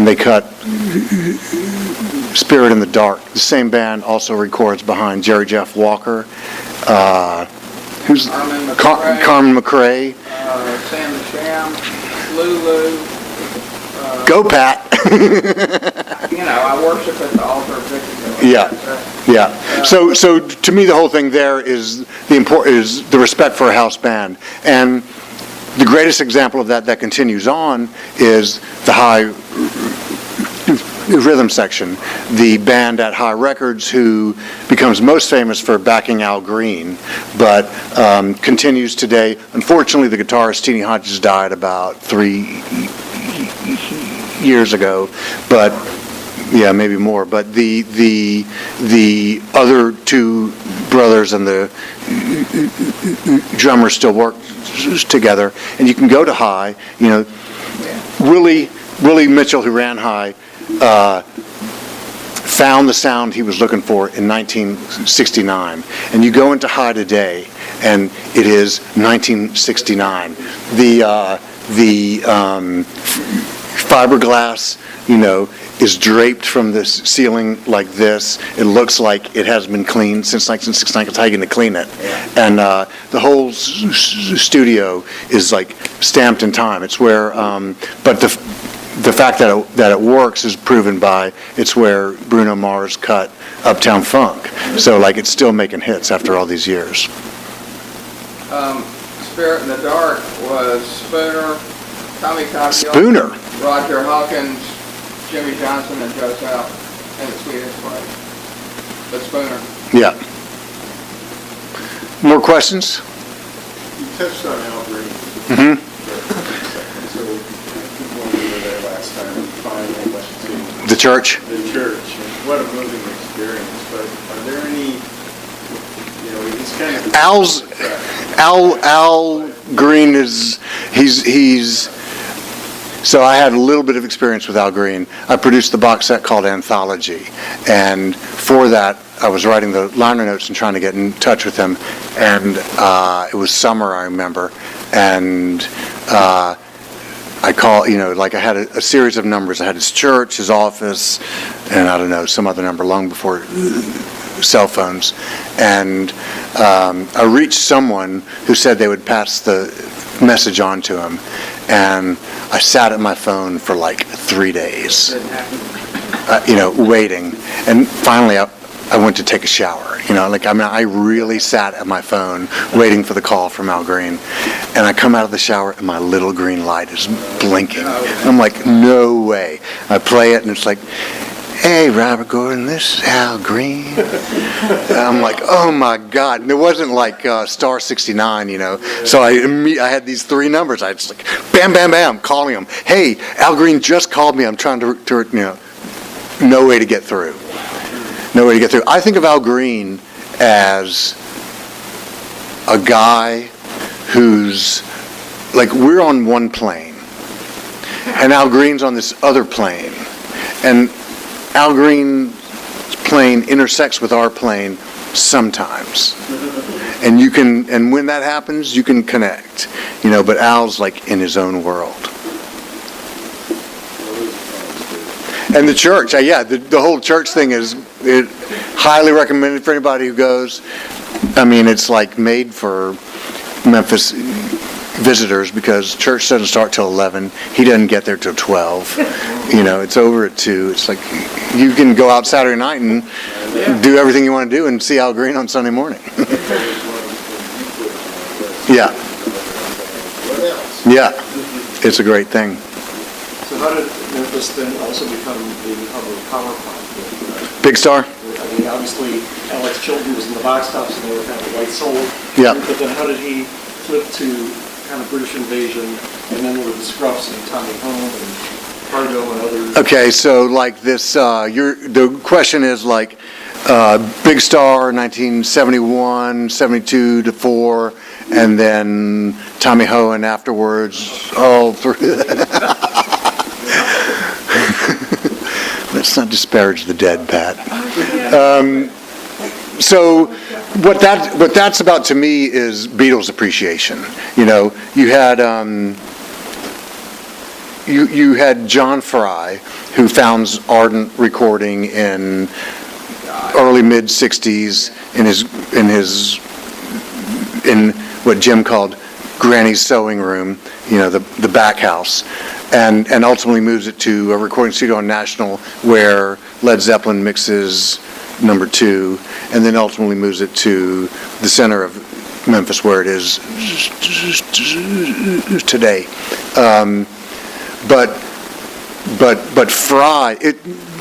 they cut Spirit in the Dark. The same band also records behind Jerry Jeff Walker, who's Carmen McRae, Sam the Sham, Lulu. Go Pat. I worship at the altar of victory. Yeah. So to me, the whole thing there is the respect for a house band, and the greatest example of that continues on is the High Rhythm Section, the band at High Records who becomes most famous for backing Al Green, but continues today. Unfortunately, the guitarist Teeny Hodges died about 3 years ago, but yeah, maybe more. But the other two brothers and the drummer still work together, and you can go to High. Willie Mitchell, who ran High, found the sound he was looking for in 1969, and you go into High today, and it is 1969. The fiberglass, is draped from the ceiling like this. It looks like it has been cleaned since 1969. It's how you're going to clean it. And the whole studio is like stamped in time. It's where, but the fact that it works is proven by it's where Bruno Mars cut Uptown Funk. So it's still making hits after all these years. Spirit in the Dark was Spooner, Tommy Cocktail, Spooner, Roger Hawkins, Jimmy Johnson, and Joe South, and the Swedish play. But Spooner. Yeah. More questions? You touched on Al Green. Mm-hmm. So when we were there last time, we finally went to The church. The church. And what a moving experience. But are there any, it's kind of Al Green is he's. So I had a little bit of experience with Al Green. I produced the box set called Anthology, and for that I was writing the liner notes and trying to get in touch with him. And it was summer, I remember, and I called. I had a series of numbers. I had his church, his office, and I don't know, some other number long before cell phones. And I reached someone who said they would pass the message on to him, and I sat at my phone for 3 days, waiting. And finally I went to take a shower. I really sat at my phone waiting for the call from Al Green. And I come out of the shower and my little green light is blinking. I'm like, no way. I play it and it's like, hey, Robert Gordon, this is Al Green. And I'm like, oh my God. And it wasn't like star 69, So I had these 3 numbers. I just bam, bam, bam, calling him. Hey, Al Green just called me. I'm trying to no way to get through. No way to get through. I think of Al Green as a guy who's we're on one plane, and Al Green's on this other plane. And Al Green's playing intersects with our playing sometimes. And when that happens, you can connect, but Al's like in his own world. And the church, the whole church thing is highly recommended for anybody who goes. I mean, it's like made for Memphis visitors because church doesn't start till 11. He doesn't get there till 12. It's over at 2. It's like you can go out Saturday night and do everything you want to do and see Al Green on Sunday morning. Yeah. Yeah. It's a great thing. So how did Memphis then also become the hub of power pop? Big Star? I mean, obviously, Alex Chilton was in the box tops and they were kind of white soul. Yeah. But then how did he flip to kind of British Invasion and then with the Scruffs and Tommy Home and Cargo and others? Okay, so like this, the question is like Big Star, 1971, 72 to 4, and then Tommy Hohen afterwards, all through. Let's not disparage the dead, Pat. So what that's about to me is Beatles appreciation. You had John Fry, who founds Ardent Recording in early mid '60s in what Jim called Granny's sewing room, the back house, and ultimately moves it to a recording studio on National where Led Zeppelin mixes number 2, and then ultimately moves it to the center of Memphis where it is today. But Fry,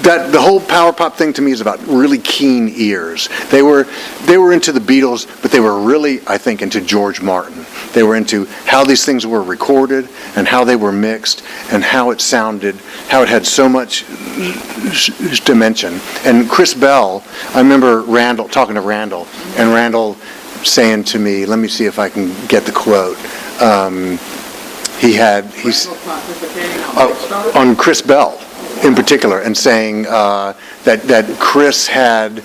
the whole power pop thing to me is about really keen ears. They were into the Beatles, but they were really, I think, into George Martin. They were into how these things were recorded and how they were mixed and how it sounded, how it had so much dimension. And Chris Bell, I remember talking to Randall, and Randall saying to me, let me see if I can get the quote. He's on Chris Bell in particular, and saying that Chris had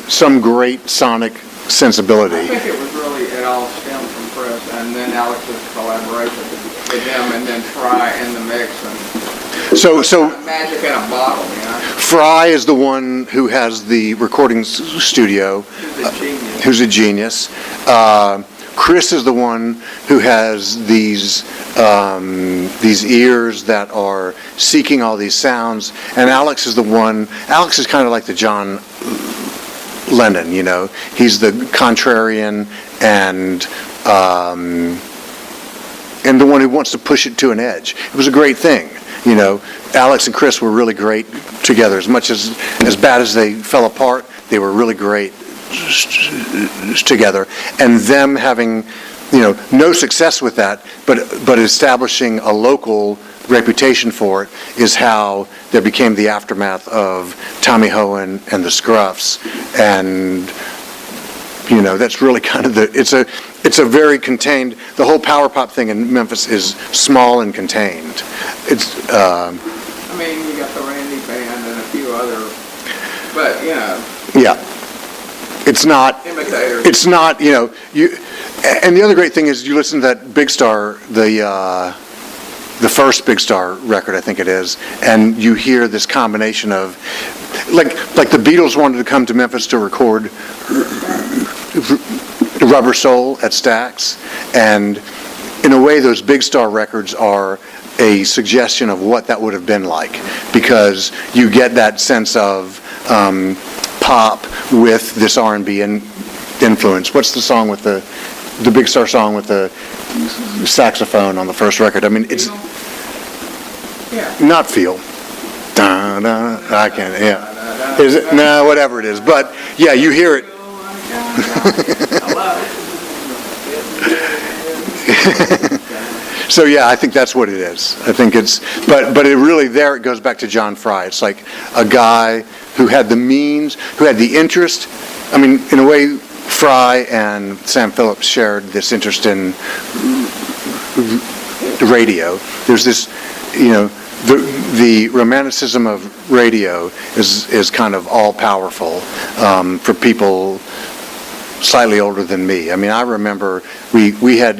some great sonic sensibility. I think it all stemmed from Chris, and then Alex's collaboration with him, and then Fry in the mix, and so magic in a bottle, Fry is the one who has the recording studio, who's a genius. Chris is the one who has these ears that are seeking all these sounds, and Alex is kind of like the John Lennon, he's the contrarian and the one who wants to push it to an edge. It was a great thing, Alex and Chris were really great together. As much as bad as they fell apart, they were really great together, and them having no success with that, but establishing a local reputation for it is how there became the aftermath of Tommy Hohen and the Scruffs, and that's really kind of it's a very contained. The whole power pop thing in Memphis is small and contained. It's you got the Randy Band and a few other, but yeah. It's not. Imitators. It's not. And the other great thing is you listen to that Big Star, the first Big Star record, I think it is, and you hear this combination of, like the Beatles wanted to come to Memphis to record Rubber Soul at Stax, and in a way, those Big Star records are a suggestion of what that would have been like, because you get that sense of pop with this R&B influence. What's the song with the Big Star song with the saxophone on the first record? It's not Feel. I can't. Yeah. Is it? No, whatever it is. But yeah, you hear it. So yeah, I think that's what it is. I think it's, but it really, there it goes back to John Fry. It's like a guy who had the means, who had the interest. In a way, Fry and Sam Phillips shared this interest in radio. There's this, the romanticism of radio is kind of all powerful for people slightly older than me. I mean, I remember we had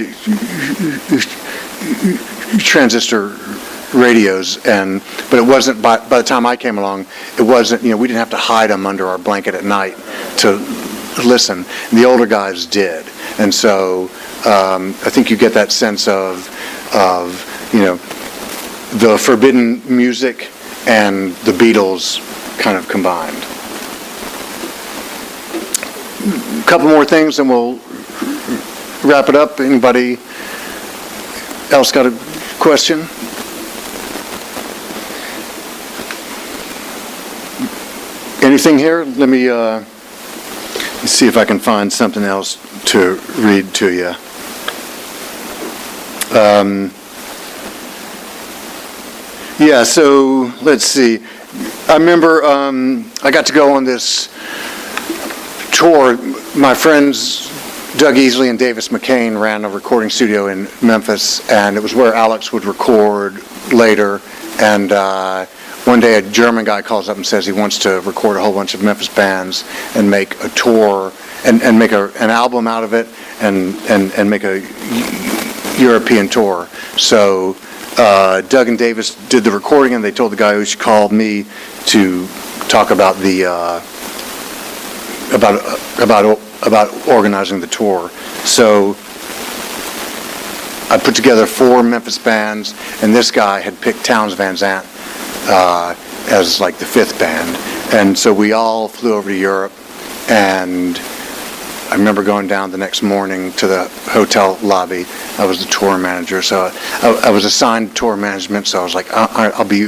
transistor radios, but it wasn't, by the time I came along, it wasn't, we didn't have to hide them under our blanket at night to listen. The older guys did. And so I think you get that sense of the forbidden music and the Beatles kind of combined. A couple more things and we'll wrap it up. Anybody else got a question? Anything here? Let me see if I can find something else to read to you. Yeah, so let's see. I remember I got to go on this tour. My friends Doug Easley and Davis McCain ran a recording studio in Memphis, and it was where Alex would record later. And one day a German guy calls up and says he wants to record a whole bunch of Memphis bands and make a tour and make an album out of it and make a European tour. So Doug and Davis did the recording, and they told the guy who should call me to talk about the about organizing the tour. So I put together 4 Memphis bands, and this guy had picked Townes Van Zandt as like the 5th band. And so we all flew over to Europe, and I remember going down the next morning to the hotel lobby. I was the tour manager, so I was assigned tour management, so I was like, I'll be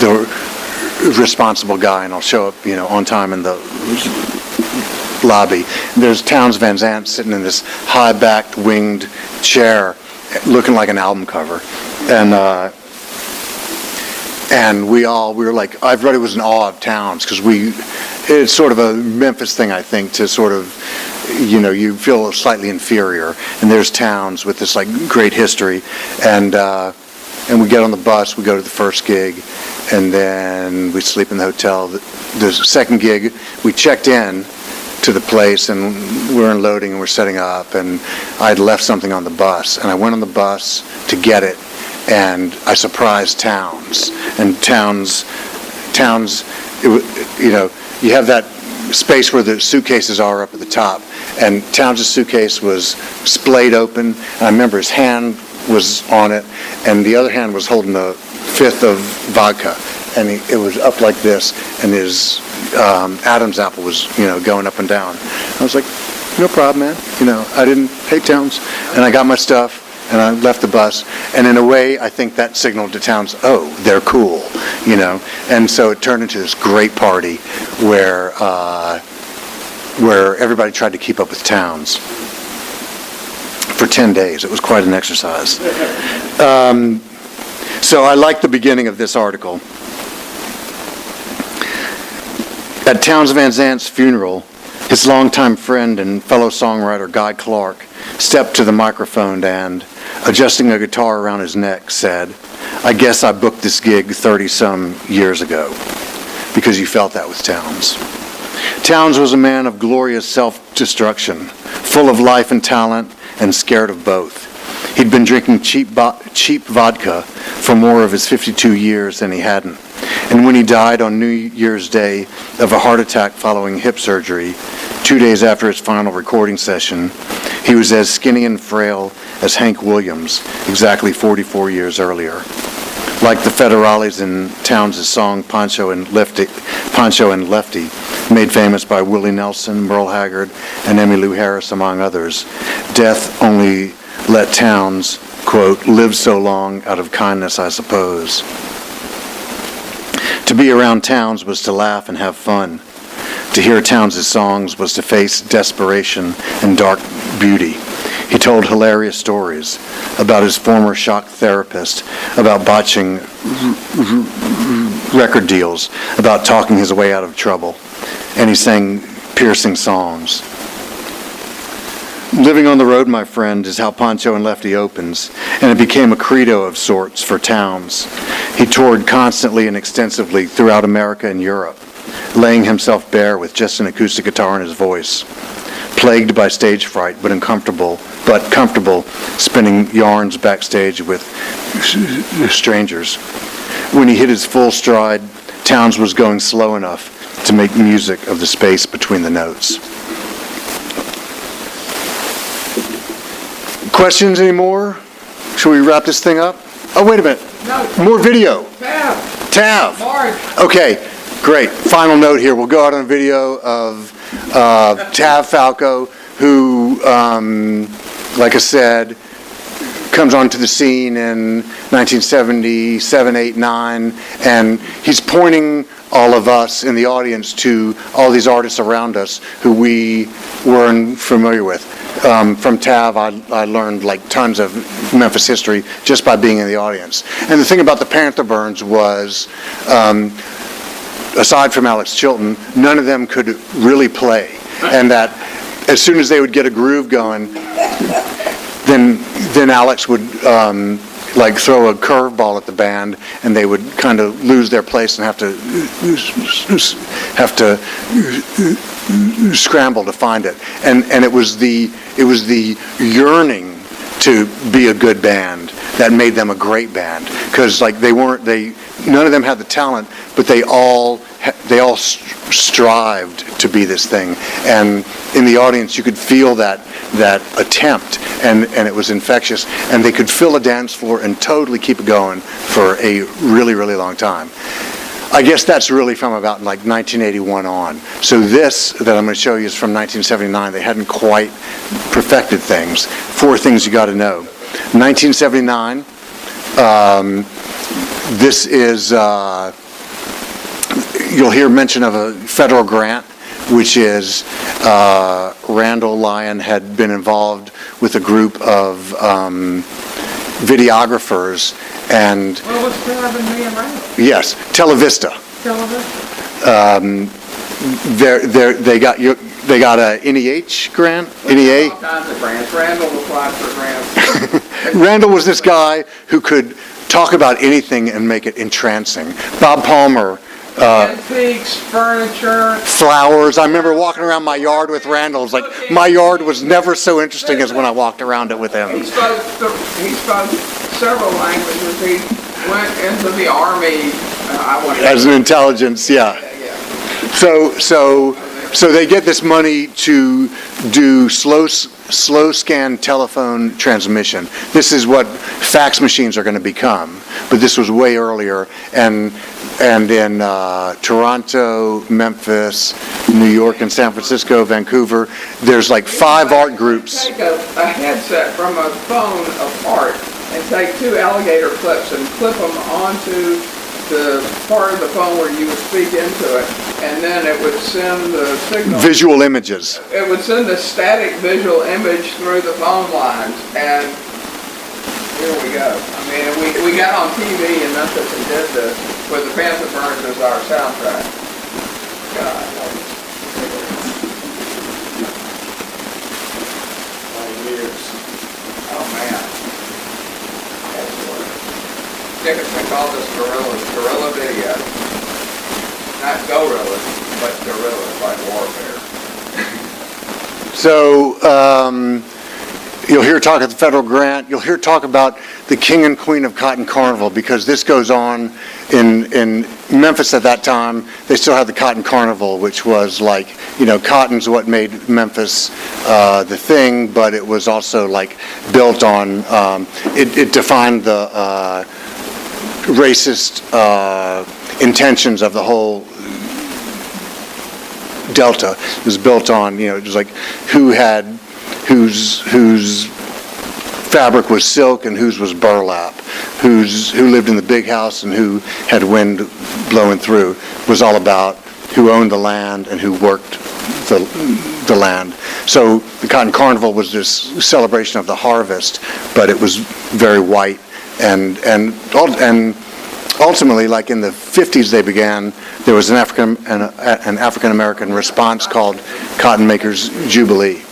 the responsible guy, and I'll show up, on time in the lobby. And there's Townes Van Zandt sitting in this high-backed, winged chair, looking like an album cover, and we were like, everybody was in awe of Townes, because it's sort of a Memphis thing, I think, to sort of, you feel slightly inferior, and there's Townes with this like great history, and we get on the bus, we go to the first gig, and then we sleep in the hotel. The second gig, we checked in to the place, and we're unloading and we're setting up, and I had left something on the bus, and I went on the bus to get it, and I surprised Townes. And Townes, you have that space where the suitcases are up at the top, and Townes' suitcase was splayed open, and I remember his hand was on it, and the other hand was holding a 5th of vodka, and it was up like this, and his Adam's apple was, going up and down. I was like, no problem, man. I didn't hate Townes, and I got my stuff, and I left the bus, and in a way, I think that signaled to Townes, oh, they're cool, and so it turned into this great party where everybody tried to keep up with Townes for 10 days. It was quite an exercise. So I like the beginning of this article. At Townes Van Zandt's funeral, his longtime friend and fellow songwriter Guy Clark stepped to the microphone and, adjusting a guitar around his neck, said, "I guess I booked this gig 30-some years ago," because you felt that with Townes. Townes was a man of glorious self-destruction, full of life and talent, and scared of both. He'd been drinking cheap vodka for more of his 52 years than he hadn't. And when he died on New Year's Day of a heart attack following hip surgery, 2 days after his final recording session, he was as skinny and frail as Hank Williams, exactly 44 years earlier. Like the Federales in Townes' song Pancho and Lefty, made famous by Willie Nelson, Merle Haggard, and Emmylou Harris, among others, death only let Townes, quote, live so long out of kindness, I suppose. To be around Townes was to laugh and have fun. To hear Townes' songs was to face desperation and dark beauty. He told hilarious stories about his former shock therapist, about botching record deals, about talking his way out of trouble, and he sang piercing songs. Living on the road, my friend, is how Pancho and Lefty opens, and it became a credo of sorts for Townes. He toured constantly and extensively throughout America and Europe, laying himself bare with just an acoustic guitar and his voice. Plagued by stage fright, but comfortable, spinning yarns backstage with strangers. When he hit his full stride, Townes was going slow enough to make music of the space between the notes. Questions anymore? Should we wrap this thing up? Oh, wait a minute. No. More video. Tav. Marge. Okay, great. Final note here. We'll go out on a video of Tav Falco, who, like I said, comes onto the scene in 1977, 8, 9, and he's pointing all of us in the audience to all these artists around us who we weren't familiar with. From Tav, I learned like tons of Memphis history just by being in the audience. And the thing about the Panther Burns was, aside from Alex Chilton, none of them could really play. And that as soon as they would get a groove going, then Alex would like throw a curveball at the band, and they would kind of lose their place and have to scramble to find it. And it was the yearning to be a good band that made them a great band, because like none of them had the talent, but they all strived to be this thing. And in the audience, you could feel that attempt, and it was infectious. And they could fill a dance floor and totally keep it going for a really, really long time. I guess that's really from about like 1981 on. So this that I'm going to show you is from 1979. They hadn't quite perfected things. 4 things you got to know. 1979. This is. You'll hear mention of a federal grant, which is Randall Lyon had been involved with a group of videographers, and Well, what's driving me around? yes, Televista. They got a NEH grant. NEA. All kinds of grants. Randall applied for grants. Randall was this guy who could talk about anything and make it entrancing. Bob Palmer. Antiques, furniture. Flowers. I remember walking around my yard with Randall. It was like my yard was never so interesting as when I walked around it with him. He spoke several languages. He went into the army. As an intelligence, yeah. So they get this money to do slow scan telephone transmission. This is what fax machines are going to become, but this was way earlier. And in Toronto, Memphis, New York, and San Francisco, Vancouver, there's like 5 art groups. Take a headset from a phone apart and take 2 alligator clips and clip them onto the part of the phone where you would speak into it, and then it would send the signal. Visual images. It would send a static visual image through the phone lines, and here we go. I mean, we got on TV in Memphis and did this with the Panther Burns as our soundtrack. God. Oh man. Dickinson called this guerrilla video. Not gorillas, but guerrillas, like warfare. So you'll hear talk of the federal grant. You'll hear talk about the King and Queen of Cotton Carnival, because this goes on in Memphis at that time. They still had the Cotton Carnival, which was like, cotton's what made Memphis the thing, but it was also like built on, it defined the racist intentions of the whole Delta. It was built on, it was like whose fabric was silk and whose was burlap, who lived in the big house and who had wind blowing through. It was all about who owned the land and who worked the land. So the Cotton Carnival was this celebration of the harvest, but it was very white. And ultimately, like in the 50s, there was an African American response called Cotton Makers Jubilee.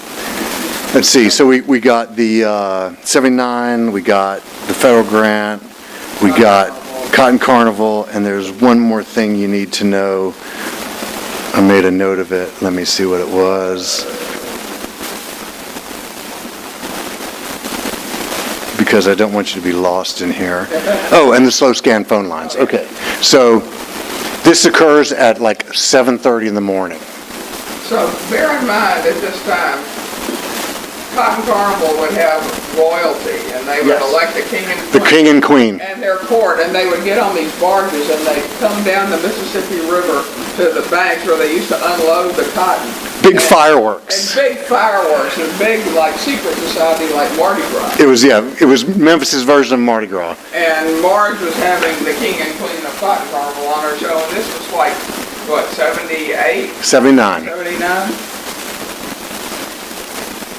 Let's see, so we got the 79, we got the federal grant, we got Cotton Carnival, and there's one more thing you need to know. I made a note of it. Let me see what it was. Because I don't want you to be lost in here. Oh, and the slow scan phone lines. Okay. So this occurs at like 7:30 in the morning. So bear in mind at this time, Cotton Carnival would have royalty, and they would elect the king and queen. The king and queen. And their court, and they would get on these barges, and they'd come down the Mississippi River to the banks where they used to unload the cotton. Big fireworks. And big fireworks, and big, like, secret society like Mardi Gras. It was Memphis's version of Mardi Gras. And Marge was having the king and queen of Cotton Carnival on her show, and this was like, what, 78? 79. 79?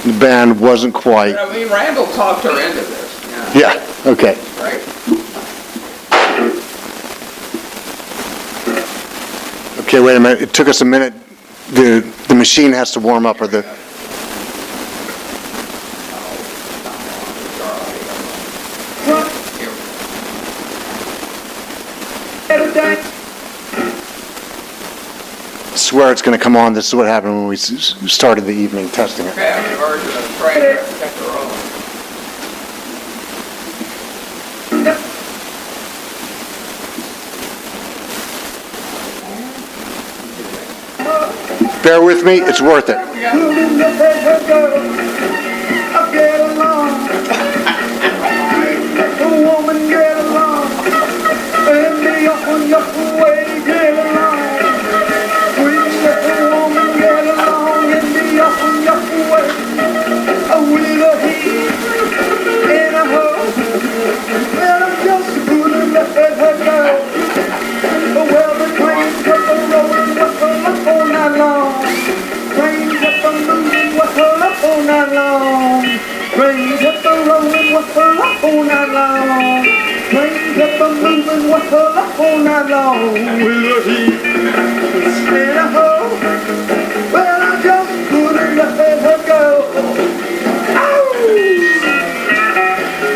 The band wasn't quite. I mean, Randall talked her into this. Yeah, okay. Right. Okay, wait a minute. It took us a minute. The machine has to warm up, or the. I swear it's going to come on. This is what happened when we started the evening testing it. Family version of Train kept her rolling. Bear with me. It's worth it.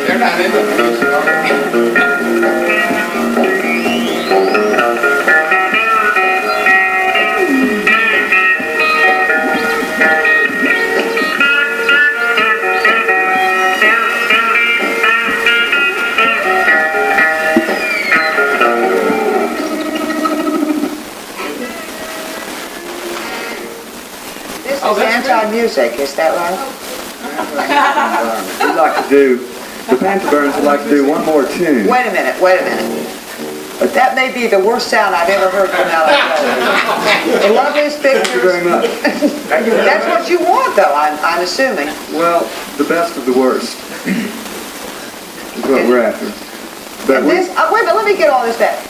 They're not into the music, are they? Music, is that right? We'd like to do, the Pantherburns would like to do one more tune. Wait a minute. That may be the worst sound I've ever heard from LA. The loveliest pictures. Thank you very much. That's what you want, though, I'm assuming. Well, the best of the worst is what we're after. But Wait a minute, let me get all this back.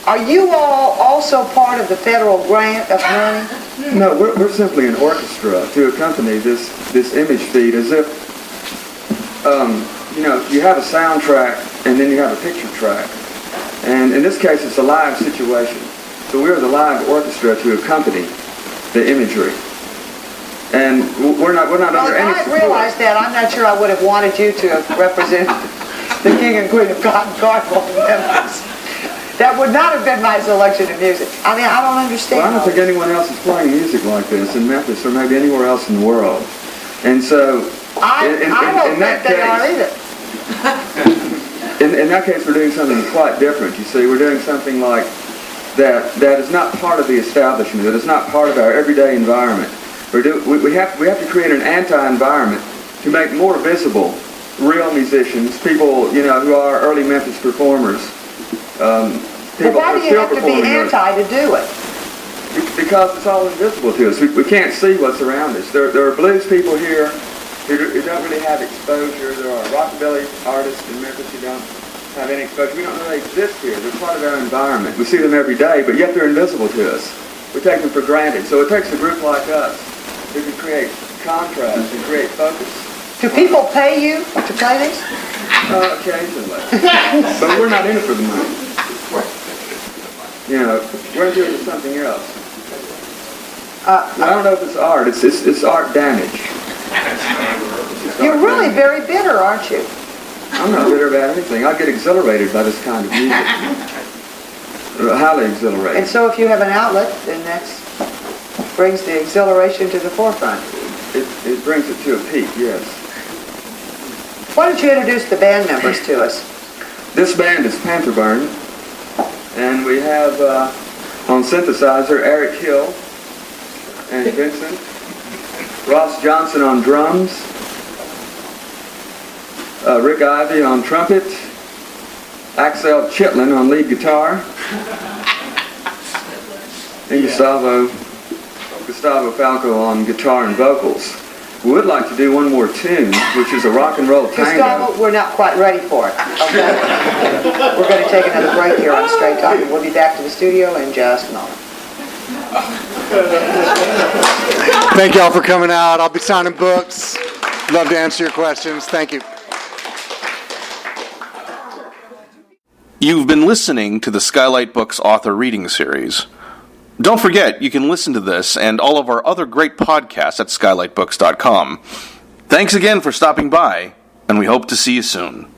Are you all also part of the federal grant of money? no, we're simply an orchestra to accompany this image feed as if, you have a soundtrack and then you have a picture track. And in this case, it's a live situation. So we're the live orchestra to accompany the imagery. And we're not under any support. If I realized that, I'm not sure I would have wanted you to represent the king and queen of Cotton Carnival in Memphis. That would not have been my selection of music. I mean, I don't understand. Well, I don't think anyone else is playing music like this in Memphis or maybe anywhere else in the world. And so, I don't think they are either. In that case, we're doing something quite different. You see, we're doing something like that is not part of the establishment, that is not part of our everyday environment. We have to create an anti-environment to make more visible real musicians, people who are early Memphis performers. But why do you have to be anti to do it? Because it's all invisible to us. We can't see what's around us. There are blues people here who don't really have exposure. There are rockabilly artists in Memphis who don't have any exposure. We don't know they exist here. They're part of our environment. We see them every day, but yet they're invisible to us. We take them for granted. So it takes a group like us who can create contrast and create focus. Do people pay you to play these? Occasionally. But we're not in it for the money. We're into it for something else. I don't know if it's art. It's art damage. start You're really playing. very bitter, aren't you? I'm not bitter about anything. I get exhilarated by this kind of music. Highly exhilarated. And so if you have an outlet, then that brings the exhilaration to the forefront. It brings it to a peak, yes. Why don't you introduce the band members to us? This band is Pantherburn, and we have on synthesizer Eric Hill and Vincent, Ross Johnson on drums, Rick Ivy on trumpet, Axel Chilton on lead guitar, and Gustavo Falco on guitar and vocals. We would like to do one more tune, which is a rock and roll tango. Gustavo, we're not quite ready for it. Okay? We're going to take another break here on Straight Talk, and we'll be back to the studio in just a moment. Thank y'all for coming out. I'll be signing books. Love to answer your questions. Thank you. You've been listening to the Skylight Books author reading series. Don't forget, you can listen to this and all of our other great podcasts at skylightbooks.com. Thanks again for stopping by, and we hope to see you soon.